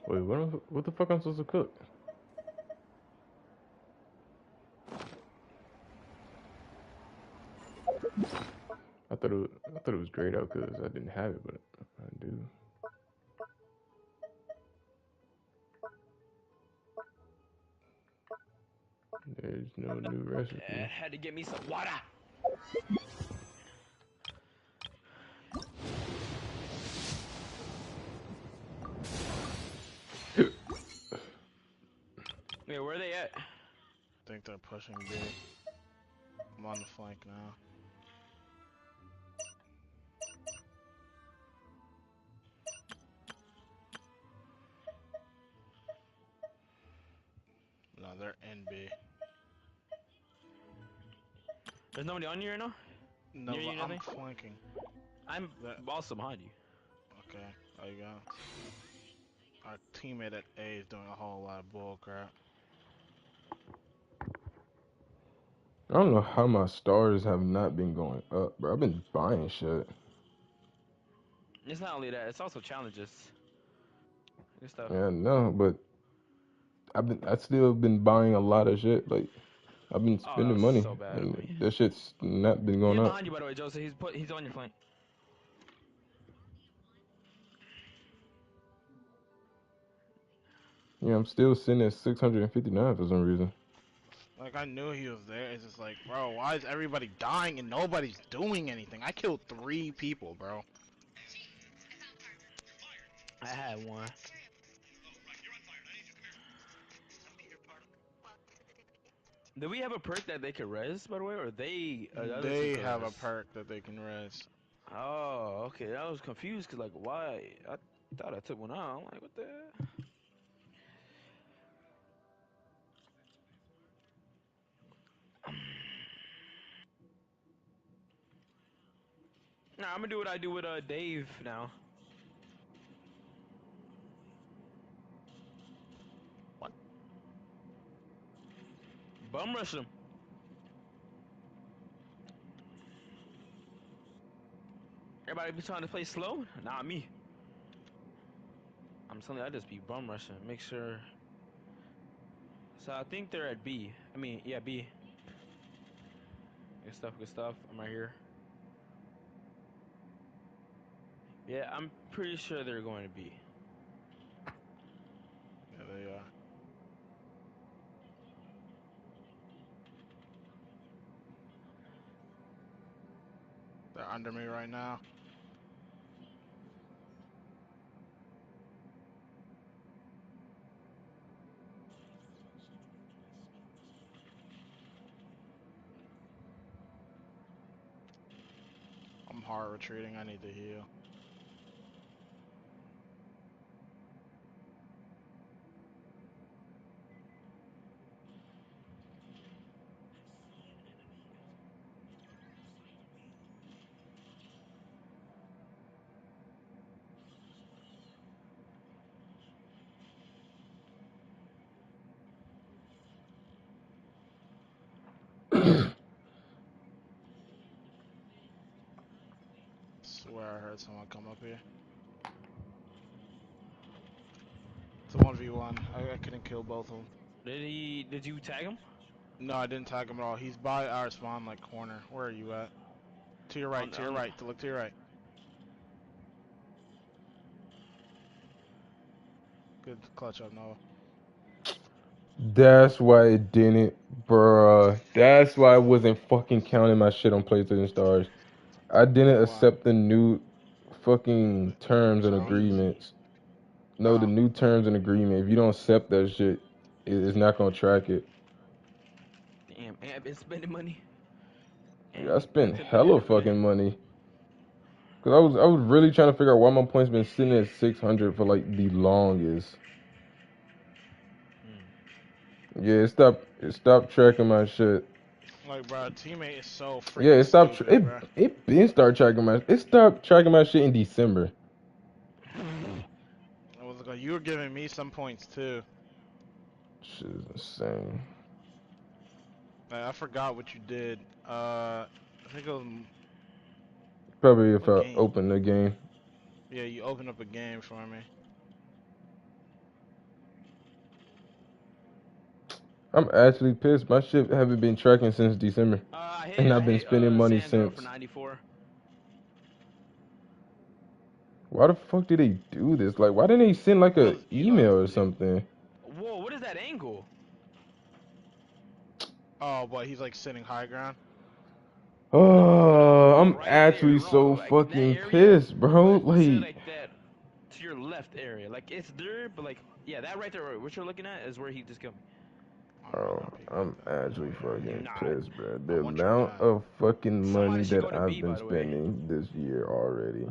Wait, what the fuck am I supposed to cook? I thought it was grayed out because I didn't have it, but I do. There's no new recipe. Had to get me some water. Wait, where are they at? I think they're pushing B. I'm on the flank now. No, they're in B. There's nobody on you right now? No, Near you, I'm nothing? flanking. I'm also behind you. Okay, there you go. Our teammate at A is doing a whole lot of bull crap. I don't know how my stars have not been going up, bro. I've been buying shit. It's not only that, it's also challenges. Good stuff. Yeah, no, but I still been buying a lot of shit. Like I've been Oh, that spending was money, so bad of and me. that shit's not been He's going up. behind you, by the way, Joseph. He's on your flank. Yeah, I'm still sitting at 659 for some reason. Like, I knew he was there. It's just like, bro, why is everybody dying and nobody's doing anything? I killed 3 people, bro. I had one. Do we have a perk that they could res, by the way, or the other team They could have a res? perk that they can res. Oh, okay. I was confused because, like, why? I thought I took one out. I'm like, what the hell? Nah, I'm gonna do what I do with Dave now. What? Bum rush him. Everybody be trying to play slow? Not me. I'm telling you, I just be bum rushing. Make sure. So I think they're at B. I mean, yeah, B. Good stuff, good stuff. I'm right here. Yeah, I'm pretty sure they're going to B. Yeah, they are. They're under me right now. I'm hard retreating. I need to heal. Swear I heard someone come up here. It's a 1v1. I couldn't kill both of them. Did you tag him? No, I didn't tag him at all. He's by our spawn, like, corner. Where are you at? To your right, to your right. To look to your right. Good clutch up, Nova. That's why it didn't, bruh. That's why I wasn't fucking counting my shit on PlayStation Stars. I didn't Why? accept the new fucking terms and Terms? agreements. No, the Oh. new terms and agreement. If you don't accept that shit, it's not gonna track it. Damn, and I've been spending money. Yeah, I And spent nothing but hella every day. fucking money. Cause I was really trying to figure out why my points been sitting at 600 for like the longest. Yeah, it stopped tracking my shit. Like, bro, teammate is so Yeah, freaking stupid, bro. it been start tracking my it stopped tracking my shit in December. It was like, you were giving me some points, too. Shit is insane. Like, I forgot what you did. I think it was... Probably if What I game? open the game. Yeah, you opened up a game for me. I'm actually pissed. My shit haven't been tracking since December. And I've been spending money Sandra for since. 94. Why the fuck did they do this? Like, why didn't they send like a Because email or Eli's new. something? Whoa, what is that angle? Oh, boy, he's like sitting high ground. Oh, I'm Right actually there, so bro. Like that fucking area, pissed, bro. but to Like, like that, to your left area. Like it's there, but like yeah, that right there, what you're looking at is where he just killed me. I'm not bro, gonna peek I'm like that. actually fucking Nah, pissed, bro. I The want your amount gun. of fucking money somebody should that go to I've B, been by the way. spending this year already.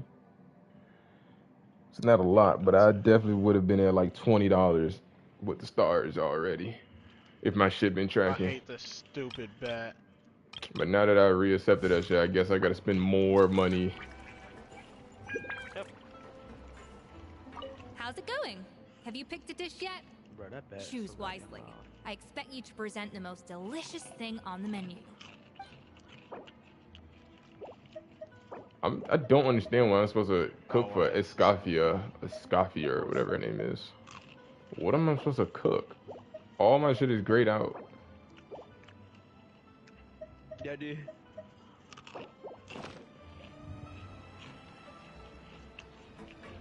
It's not a Yeah, lot, but that's I it. definitely would have been at like $20 with the stars already if my shit been I tracking. hate this stupid bet. But now that I reaccepted that shit, I guess I gotta spend more money. Yep. How's it going? Have you picked a dish yet? Bro, that bet. Choose wisely. I expect you to present the most delicious thing on the menu. I don't understand why I'm supposed to Oh, cook for what? Escafia, or whatever her name is. What am I supposed to cook? All my shit is grayed out. Yeah, dude.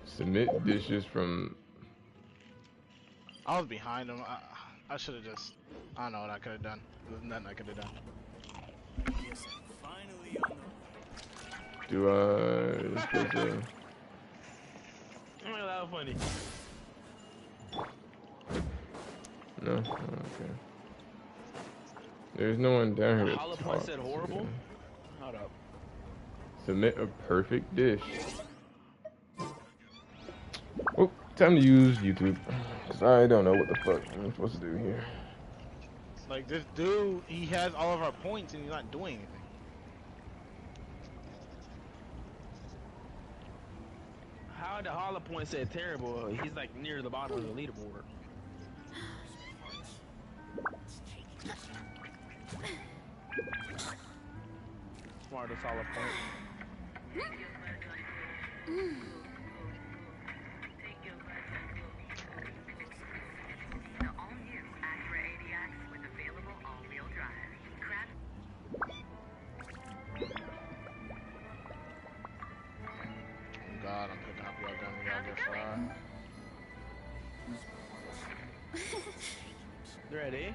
Submit dishes from. I was behind him. I should have just... I don't know what I could have done. There's nothing I could have done. Yes, finally on the... Do I supposed to? Oh, that was funny. No. Oh, okay. There's no one down here to Hollow talk Point said to. horrible. Hold up. Submit a perfect dish. Oh, time to use YouTube. Cause I don't know what the fuck I'm supposed to do here. Like, this dude, he has all of our points and he's not doing anything. How the Hollow Point said terrible? He's like near the bottom of the leaderboard. Smartest Hollow Point. God, I'm picking up your gun. Y'all get fried. Ready?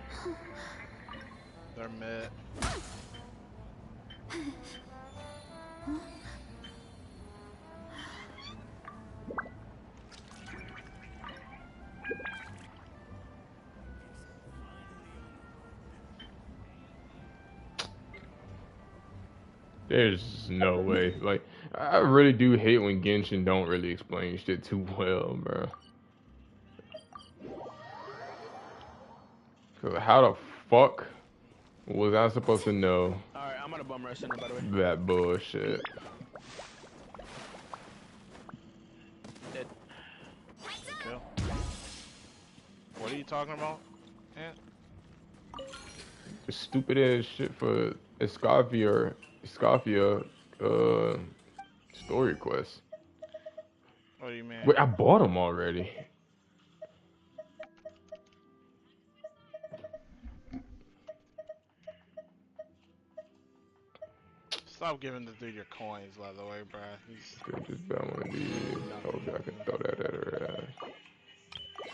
They're mid. There's no way. Like, I really do hate when Genshin don't really explain shit too well, bro. So how the fuck was I supposed to know? Alright, I'm gonna bum rush in there, by the way. That bullshit. Dead. Kill. What are you talking about? Ant? Stupid ass shit for Escafia story quest. What do you mean? Wait, I bought them already. Stop giving the dude your coins, by the way, bruh. He's Just buy one of these. Told you I could throw that at her ass.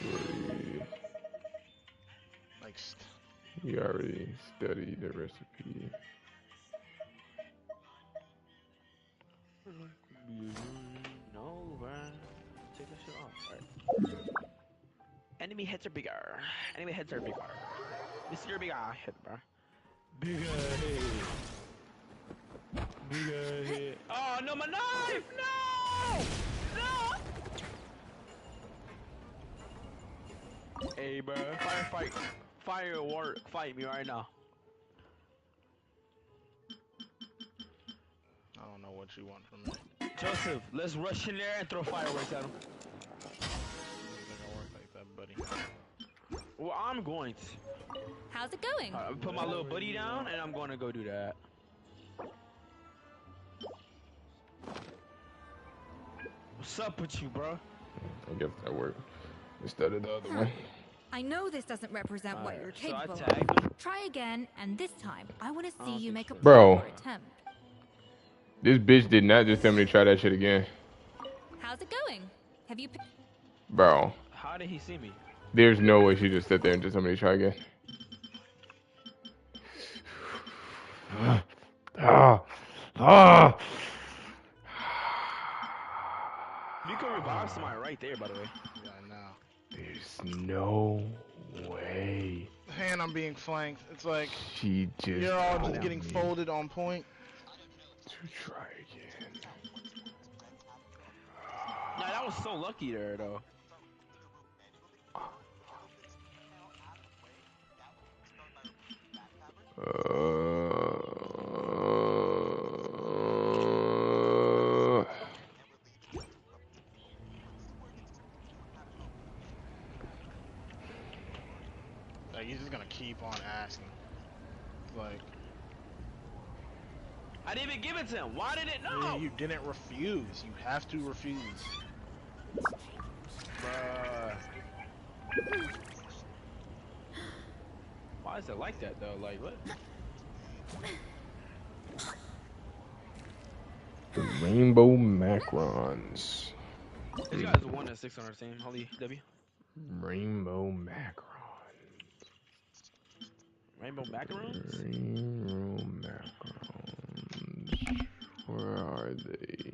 Really. like, You already studied the recipe. No, bro. Take that shit off. Alright. Enemy heads are bigger. Enemy heads are bigger. Mr. Bigger head, bro. Bigger head. Bigger head. Oh, no, my knife! No! No! Hey, bro. Firefight. Firework. Fight me right now. I don't know what you want from me. Joseph, let's rush in there and throw fireworks at him. It doesn't work like that, buddy. Well, I'm going to. How's it going? I put my little buddy down and I'm going to go do that. What's up with you, bro? I guess that worked. Instead of the other one. I know this doesn't represent what you're So I capable tagged of. him. Try again, and this time, I want to see you make a Bro. proper attempt. This bitch did not just tell me to try that shit again. How's it going? Have you... Bro. How did he see me? There's no way she just sat there and just told me to try again. You can revive somebody right there, by the way. Yeah, I know. There's no way. And I'm being flanked. It's like She just you're all told just getting me folded on point. to try again. Nah, that was so lucky there, though. Like he's just gonna keep on asking. Like I didn't even give it to him. Why did it? No. yeah, you didn't refuse. You have to refuse. Bruh. Why is it like that though? Like what? The rainbow macarons. This guy's 1 in 600 team. Holy W. Rainbow macarons. Rainbow macaroons? Rainbow macarons. Where are they?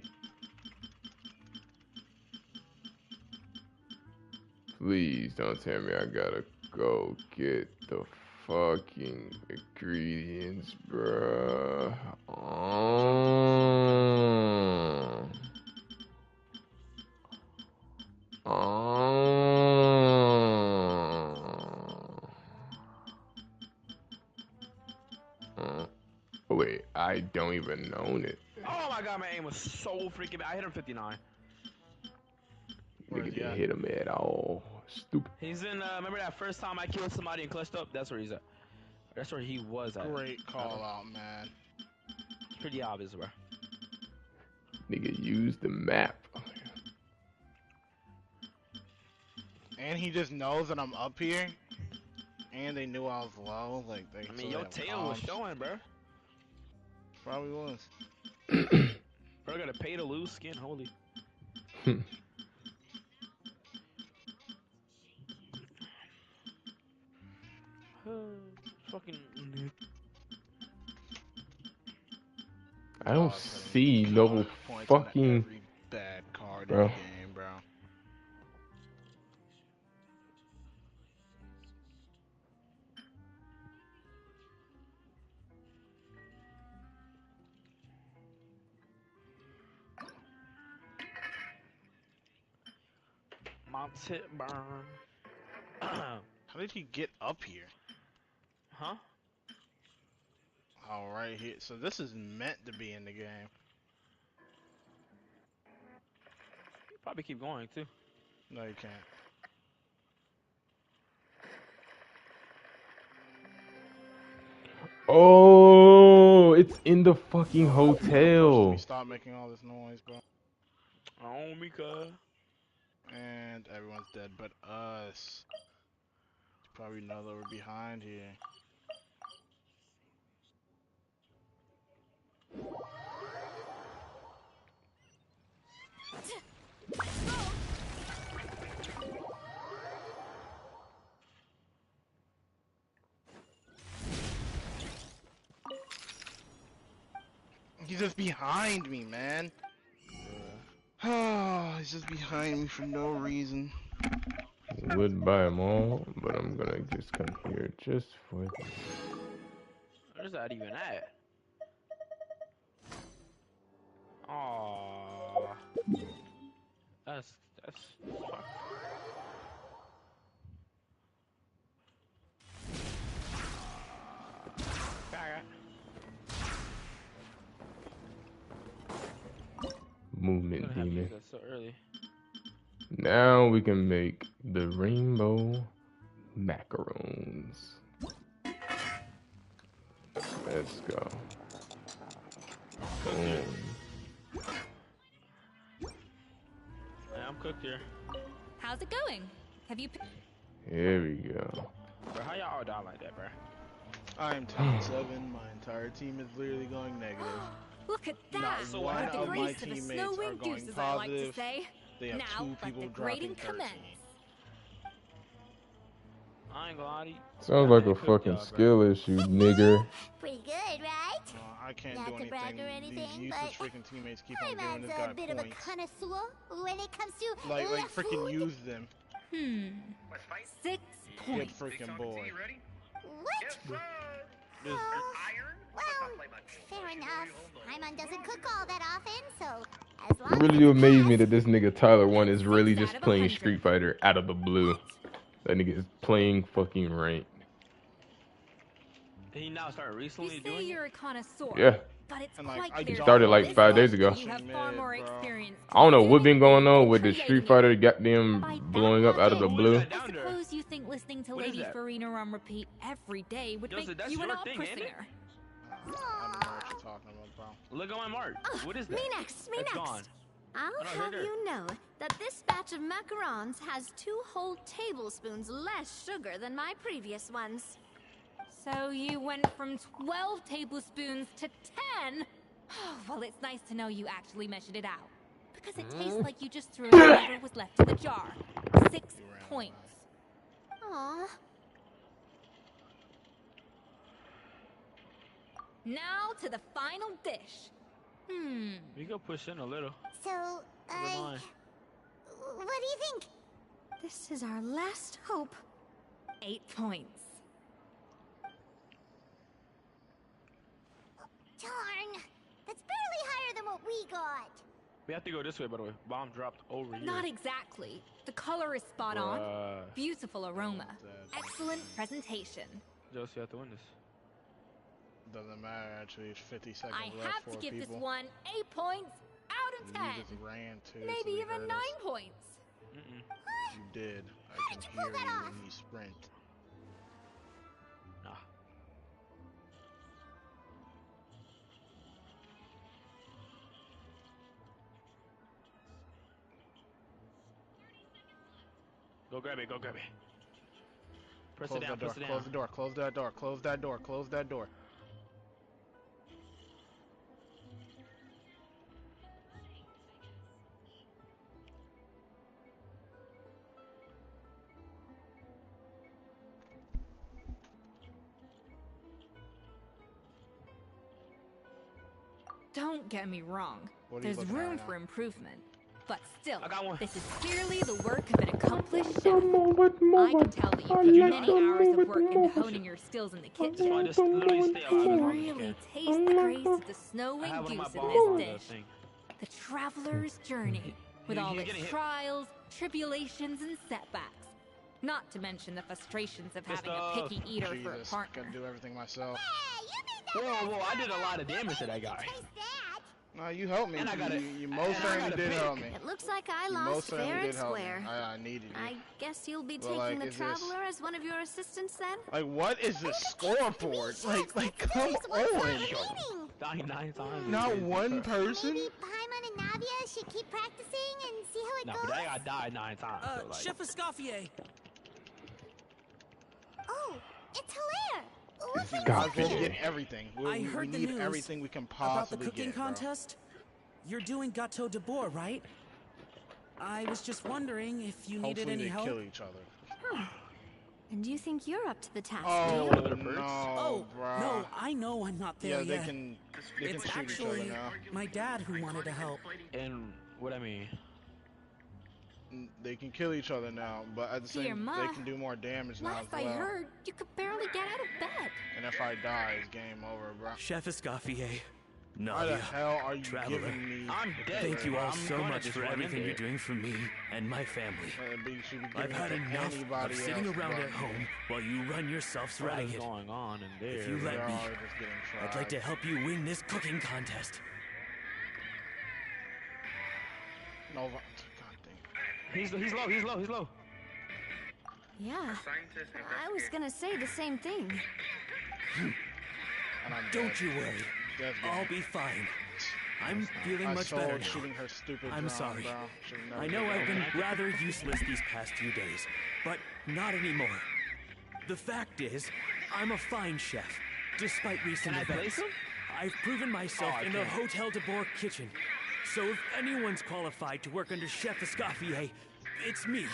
Please don't tell me I gotta go get the fucking ingredients, bruh. Wait, I don't even own it. Oh my god, my aim was so freaking bad. I hit him 59. Nigga didn't hit him at all. Stupid. He's in, remember that first time I killed somebody and clutched up? That's where he's at. That's where he was at. Great call out, man. Pretty obvious, bro. Nigga used the map. And he just knows that I'm up here. And they knew I was low. Like they. I So mean, they your have tail was comms. showing, bro. Probably was. Bro, gotta pay to lose skin. Holy. Fucking. I don't Putting see no points on fucking. every bad card in the Bro. game, bro. My tip burn. How did he get up here? Huh? Oh, right here. So this is meant to be in the game. Probably keep going too. No, you can't. Oh, it's in the fucking Unfortunately, hotel. stop making all this noise, bro. Oh, Mika. And everyone's dead but us. You probably know that we're behind here. He's just behind me, man. Oh, he's just behind me for no reason. Would buy them all, but I'm gonna just come here just for this. Where's that even at? Oh, that's fucked. Movement Have to use demon. that so early. Now we can make the rainbow macarons. Let's go. Boom. Yeah, I'm cooked here. How's it going? Have you? Here we go. Bro, how y'all all die like that, bro? I'm 10-7. My entire team is literally going negative. Look at that! Not So one what the of my grace of a teammates snow are winged going goose, as I like to positive. say. They have Now, 2 let people the dropping grading 13. commence. I ain't gonna lie to you. Sounds like a fucking skill issue, nigger. Pretty good, right? I can't Not do to brag anything. or anything, These useless but freaking teammates keep on giving Hyman's this guy a bit of points. a connoisseur when it comes to Like freaking food. use them. 6 Good points. freaking boy. What? This, Well, fair enough. Hyman doesn't cook all that often, so as long It as really it's do a amaze me pass. that this nigga Tyler One is really 6 out just of playing 100. Street Fighter out of the blue. That nigga is playing fucking ranked. Did he now start recently You say doing you're it? a connoisseur. Yeah. But it's and like quite I clear He don't started want like to 5 stop days ago. you have pushing far mid, more bro. experience. I don't know what been consuming going on than with the Street creating Fighter it. goddamn By that blowing up out of the logic, blue. that I down there? suppose you think listening to What is Lady that? Farina on repeat every day would Joseph, make that's you an your opera thing, ain't it? singer. I don't know what you're talking about, bro. Look at my mark. What is that? Me next, me It's next. gone. I'll Oh, no, right have there. you know that this batch of macarons has 2 whole tablespoons less sugar than my previous ones. So you went from 12 tablespoons to 10? Well, it's nice to know you actually measured it out. Because it tastes like you just threw in whatever was left in the jar. 6 points. Aw, Now to the final dish. We go push in a little. So, Never mind. what do you think? this is our last hope. 8 points. Darn, that's barely higher than what we got. We have to go this way, by the way. Bomb dropped over here. Not exactly. The color is spot on. Beautiful aroma. Excellent presentation. Josie, you have to win this. Doesn't matter, actually. It's 50 seconds I left have for to give people. this one 8 points out of 10. You just ran too. so Maybe they even heard 9 us. points. You did. I can hear you when you sprint. Nah. Go Go grab it. Go grab it. Press Close it down. that door. Press it down. Close the door. Close that door. Close that door. Close that door. Don't get me wrong. What are you There's looking at room right for now? improvement. But still, I got one. this is clearly the work of an accomplished chef. I can tell that you put many hours of work into honing your skills in the kitchen. Just literally stay You alive as can long as you really can. taste the grace of the I snow-winged have one of my goose balls in on this the dish. thing. The traveler's journey, with all He's its getting hit. trials, tribulations, and setbacks. Not to mention the frustrations of having a Mr. picky eater for a Jesus, partner. gonna do everything myself. Whoa, I did a lot of damage to that guy. No, you helped me. And I got it. You most And I certainly got a did pick. help me. It looks like I You lost most certainly fair and did help me. square. I needed you. I guess you'll be Well, taking like, the is this- traveler as one of your assistants then? Like, what is the scoreboard? Like, come on. Dying 9 times. Not one person? Maybe Paimon and Navia should keep practicing and see how it No, goes. but that guy died 9 times. So like, Chef Escoffier. Oh, it's Hilaire. Look We at might as well get everything. I We heard the need news everything we can about the possibly cooking get, bro. contest. You're doing Gâteau de Bois, right? I was just wondering if you needed Hopefully any they help. kill each other. And do you think you're up to the task, Oh, do you? no, bro. No, I know I'm not there Yeah, yet. they can It's shoot each other actually now. my dad who wanted to help. and what I mean. They can kill each other now, but at the Dear same Ma, they can do more damage now Last as I well. heard, you could barely get out of bed. And if I die, it's game over, bro. Chef Escoffier, Why the Navia, hell are you Traveler. giving me? I'm dead. Thank you all I'm so gonna much just for run everything into you're it. doing for me and my family. You should be I've giving had it to enough anybody of sitting else, around bro. at home while you run yourselves What is ragged. going on in there? If you They're let me, all just getting I'd like to tried. help you win this cooking contest. No, God damn. He's low. He's low. He's low. Yeah, I was gonna say the same thing. And I'm Don't dead. you worry. Dead's I'll game. be fine. I'm feeling I much sold better shooting now. her stupid I'm drone, sorry. bro. Should've never I know did I've that. been rather useless these past few days, but not anymore. The fact is, I'm a fine chef, despite recent Can I events. place him? I've proven myself Oh, I in the can't. Hotel de Bourg kitchen. So if anyone's qualified to work under Chef Escoffier, it's me.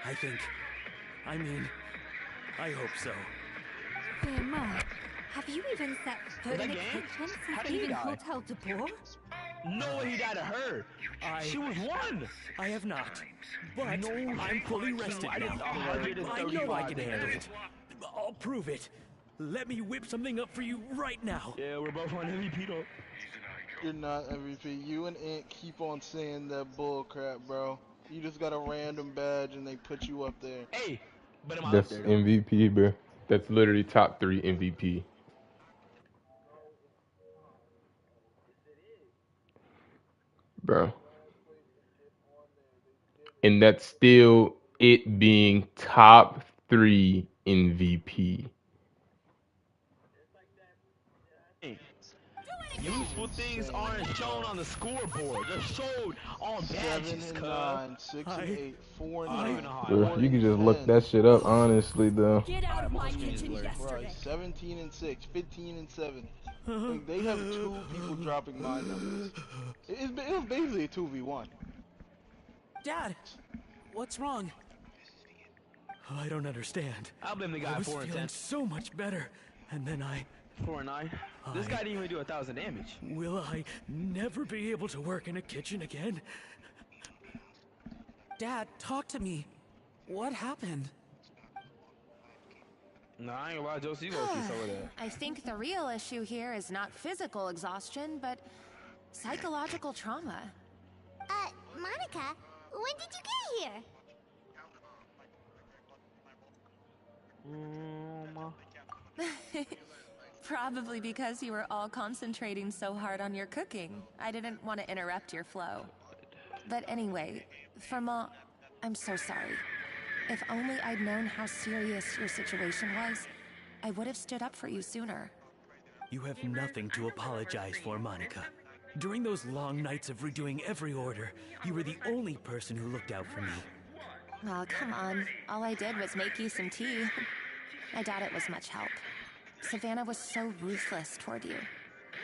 I think. I mean, I hope so. Dear Ma, have you even set foot in the That game? kitchen How since did he leaving die? Hotel de Bourg? No way he died to her. She was one. I have not. But I'm fully rested I did now. I 135 know I can handle damage. it. I'll prove it. Let me whip something up for you right now. Yeah, we're both on MVP though. You're not MVP. You and Ant keep on saying that bull crap, bro. You just got a random badge and they put you up there. Hey, but am I up That's there? though? MVP, bro. That's literally top 3 MVP. Bro. And that's still it being top 3 MVP. Useful things aren't shown on the scoreboard. They're showed on 7 badges, and cuz. 9, 6 and 8, 4 and I don't 9. even know how I Bro, won. you can just look that shit up, honestly, though. Get out of my screen is kitchen blurry. Bro, yesterday. 17 and 6, 15 and 7. Like, they have 2 people dropping my numbers. It was basically a 2v1. Dad, what's wrong? I don't understand. I'll blame the I guy was 4 and feeling 10. so much better, and then 4 and 9. This guy didn't even do 1,000 damage. will I never be able to work in a kitchen again? Dad, talk to me. What happened? Nah, I ain't gonna lie, Josie, you gonna keep some of that. I think the real issue here is not physical exhaustion, but psychological trauma. Monica, when did you get here? Probably because you were all concentrating so hard on your cooking. I didn't want to interrupt your flow. But anyway, Firma, I'm so sorry. If only I'd known how serious your situation was, I would have stood up for you sooner. You have nothing to apologize for, Monica. During those long nights of redoing every order, you were the only person who looked out for me. Oh, come on. All I did was make you some tea. I doubt it was much help. Savannah was so ruthless toward you.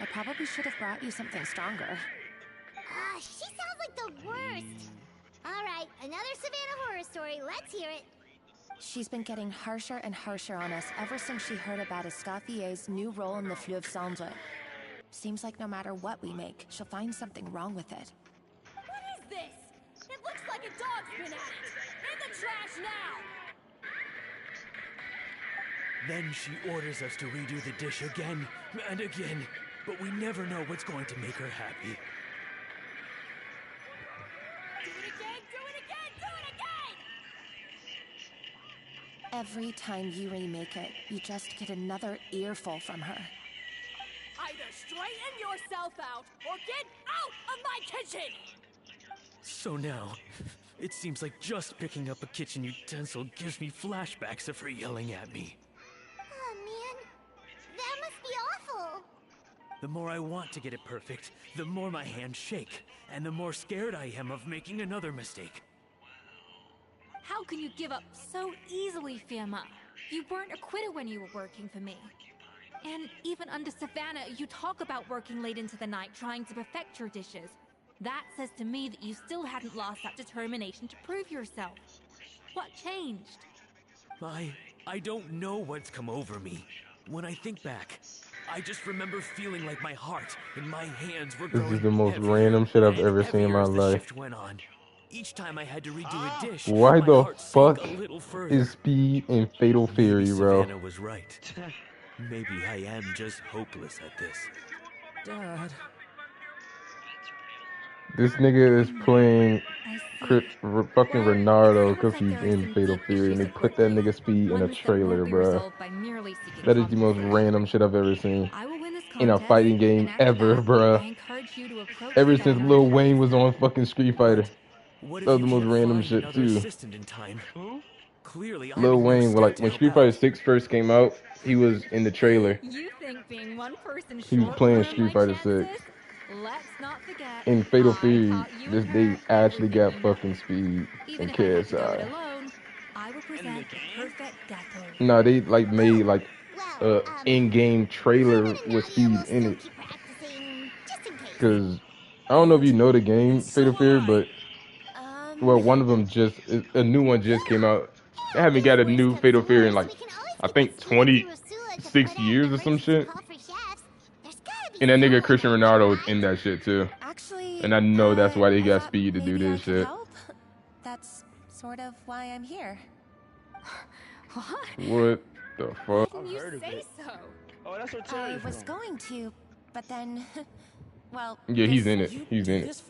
I probably should have brought you something stronger. She sounds like the worst. All right, another Savannah horror story. Let's hear it. She's been getting harsher and harsher on us ever since she heard about Escaffier's new role in the Fleuve Cendre. Seems like no matter what we make, she'll find something wrong with it. What is this? It looks like a dog's been at it. In the trash now! Then she orders us to redo the dish again and again, but we never know what's going to make her happy. Do it again, do it again, do it again! Every time you remake it, you just get another earful from her. Either straighten yourself out or get out of my kitchen! So now, it seems like just picking up a kitchen utensil gives me flashbacks of her yelling at me. Oh, man. That must be awful. The more I want to get it perfect, the more my hands shake, and the more scared I am of making another mistake. How can you give up so easily, Firma? You weren't a quitter when you were working for me. And even under Savannah, you talk about working late into the night trying to perfect your dishes. That says to me that you still hadn't lost that determination to prove yourself. What changed? I don't know what's come over me. When I think back, I just remember feeling like my heart and my hands were This growing is the most heavier random shit I've and ever seen in heavier my as the life. shift went on. Each time I had to redo a dish, Why my the heart fuck sank a little further. is Speed in Fatal Fury, Maybe bro? Savannah was right. Maybe I am just hopeless at this. Dad. This nigga is playing fucking Renardo because he's in Fatal Fury, and they put that nigga Speed in a trailer, bro. That is the most random shit I've ever seen in a fighting game ever, bro. Ever since Lil Wayne was on fucking Street Fighter. What That if was you the most can't random find shit another too. assistant in time? Clearly, I'm Lil in no Wayne, state like to when help Street out. Fighter 6 first came out, he was in the trailer. You think being one person He was short playing ruined Street my Fighter chances? 6. Let's not forget, In Fatal I Fury, taught you and they her actually everything got you know. fucking Speed Even and if I had to do it KSI. alone, I would present the perfect gâteau. No, they like made like Well, in-game trailer with Navia Speed will in still it. keep practicing, just in case. Cause I don't know if you know the game Fatal Fury, but well, one of them just a new one just came out. They haven't got a new Fatal Fury in like I think 26 years or some shit. And that nigga Christian Renardo was in that shit too. Actually, And I know that's why they got thought Speed to do maybe I this could shit. help. That's sort of why I'm here. What? What the fuck? Can you say so? Oh, that's where I Terry's was from. going to, but then, well. Yeah, he's in it. He's in it.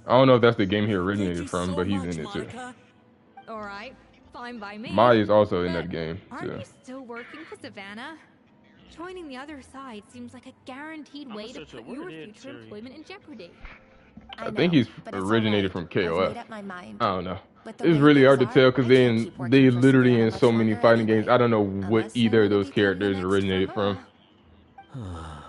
I don't know if that's the game he originated from, but he's in it too. All right, fine by me. Mai is also in that game Aren't too. you still working for Savannah? Joining the other side seems like a guaranteed way to put your future employment in jeopardy. I think he's but it's originated alright. from I've KOF. made up my mind. I don't know. With the It's way really hard to things tell are, because I they can't keep working they for literally Savannah in much so many longer fighting anyway. games. I don't know what Unless either I of those wanna become the characters next originated from. Tamara.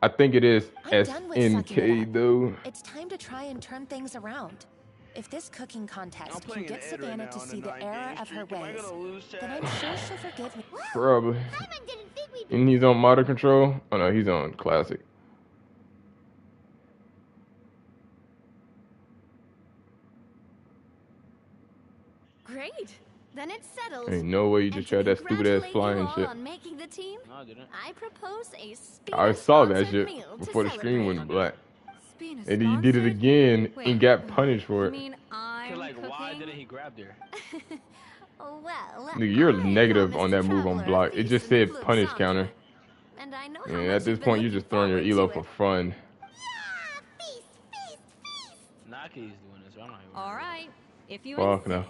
I think it is I'm done with sucking it SNK up. though. It's time to try and turn things around. If this cooking contest can get Savannah to see the error of her ways, then I'm sure she'll forgive me. Probably. And he's on modern control. Oh no, he's on classic. Great. Then it's settled. Ain't no way you just tried that stupid ass flying shit. On making the team, No, I didn't. I propose a I saw that Spina-sponsored shit meal before the to screen went celebrate. black. And then you did it again and got punished for You it. mean I'm Like, why cooking? didn't he grab her? Well, Nigga, you're I negative on promised that move on Traveler block. a It just feast in the said Fleuve punish Centre, counter. and I know how And much at this you've been point, you're just throwing your looking elo forward for to it. fun. Naki's doing this, but I'm not even. All right, if you Fuck insist, no.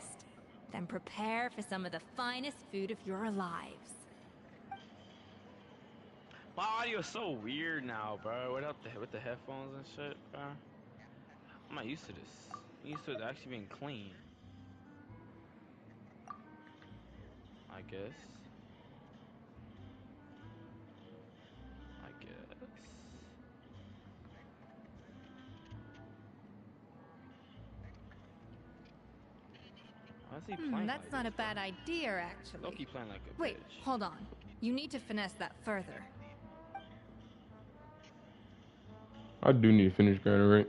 then prepare for some of the finest food of your lives. My audio is so weird now, bro. With the headphones and shit, bro. I'm not used to this. I'm used to it actually being clean. I guess. How's he playing That's like not a this, bro? bad idea, actually. Loki playing like a Wait, bitch. hold on. You need to finesse that further. I do need to finish Granite Rank.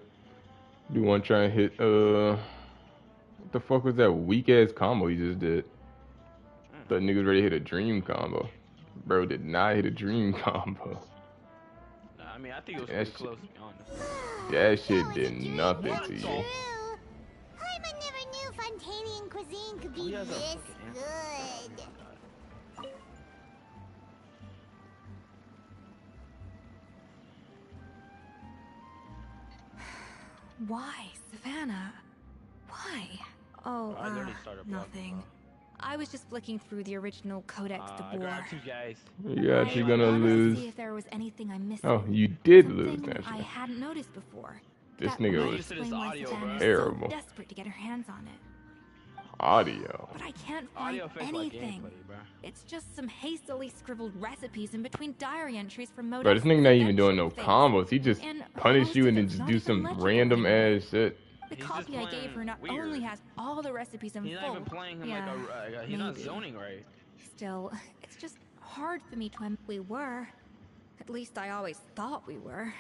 Do want to try and hit what the fuck was that weak ass combo you just did? That niggas ready to hit a dream combo. Bro did not hit a dream combo. Nah, I mean, I think it was That pretty shit, close, to be honest. that shit did nothing to you. True. Paimon never knew Fontanian cuisine could be this good. Why, Savannah? Why? Oh, I already started nothing. I was just flicking through the original Codex de I Boer. grabbed you guys. You're actually gonna wanted to lose. see if there was anything I missed. Oh, you did lose, Something I naturally. hadn't noticed before. This That nigga might was explain why Savannah is terrible. so desperate to get her hands on it. Audio. But I can't find Audio affects my anything. gameplay, bro. It's just some hastily scribbled recipes in between diary entries from Modus. Bro, this nigga not even doing no combos. He just And punish most you of and then it's just not do even some legible random anymore. ass shit. The copy I gave her not only has all the recipes in He's full. not even playing him yeah, like a he's not maybe. zoning right. Still, it's just hard for me to we were. At least I always thought we were.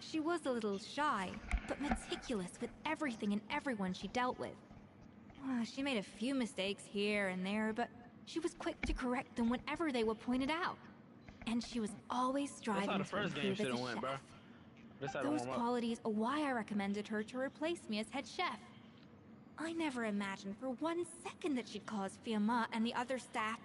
She was a little shy, but meticulous with everything and everyone she dealt with. She made a few mistakes here and there, but she was quick to correct them whenever they were pointed out. And she was always That's striving how the to first game improve as should a have went, chef. bro. That's how to Those warm up. qualities are why I recommended her to replace me as head chef. I never imagined for 1 second that she'd cause Fiamma and the other staff.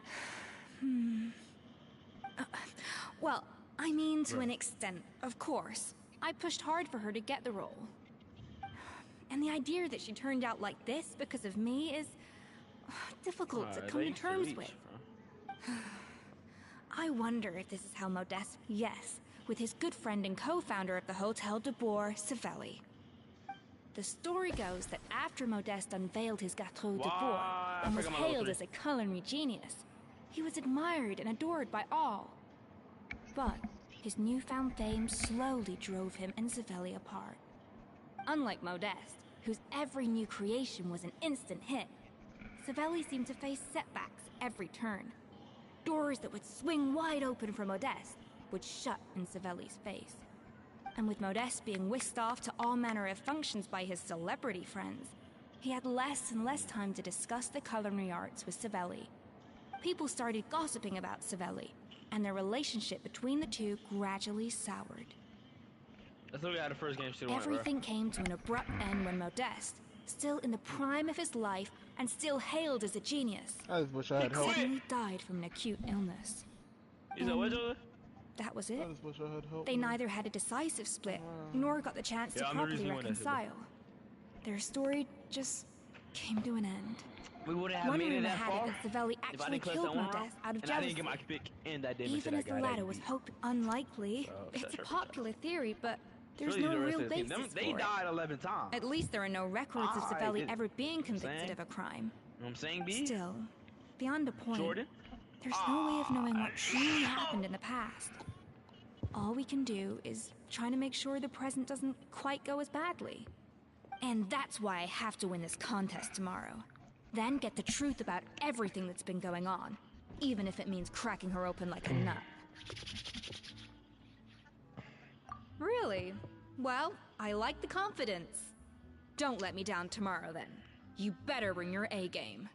Well, I mean to an extent, of course. I pushed hard for her to get the role. And the idea that she turned out like this because of me is difficult to come to terms with. I wonder if this is how Modeste, yes, with his good friend and co-founder of the Hotel de Boer, Savelli. The story goes that after Modeste unveiled his Gâteau de Boer and was hailed as a culinary genius, he was admired and adored by all. But his newfound fame slowly drove him and Savelli apart. Unlike Modeste, whose every new creation was an instant hit, Savelli seemed to face setbacks every turn. Doors that would swing wide open for Modeste would shut in Savelli's face. And with Modeste being whisked off to all manner of functions by his celebrity friends, he had less and less time to discuss the culinary arts with Savelli. People started gossiping about Savelli, and their relationship between the two gradually soured. That's literally how the first game should have went, bro. Everything came to an abrupt end when Modeste, still in the prime of his life and still hailed as a genius, I just wish I had help. suddenly died from an acute illness. Is that what, Joe? That was it. I just wish I had help. They neither had a decisive split, nor got the chance to I'm the properly reason why that shit, bro. reconcile. Their story just came to an end. We wouldn't have One made it rumor that had far it that Savelli if I actually didn't collect killed that one round, Modeste out of and I didn't jealousy. get my pick in that damage Even that as I the got. latter was hoped unlikely, So, it's shut a your popular theory, but there's Really, no the rest real of the team. basis They for died it. 11 times. At least there are no records of Savelli ever being convicted saying? of a crime. You know what I'm saying, B? Still, beyond a point, Jordan? there's no way of knowing what truly happened in the past. All we can do is try to make sure the present doesn't quite go as badly. And that's why I have to win this contest tomorrow. Then get the truth about everything that's been going on, even if it means cracking her open like a nut. Really? Well, I like the confidence. Don't let me down tomorrow, then. You better bring your A game.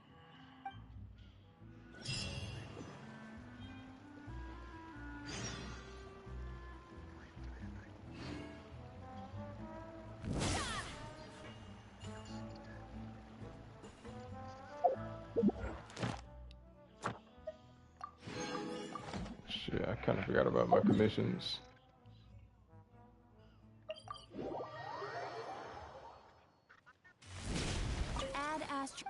Shit, I kind of forgot about my commissions. Add Astro.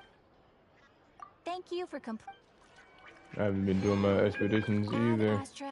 Thank you for I haven't been doing my expeditions either. Astra.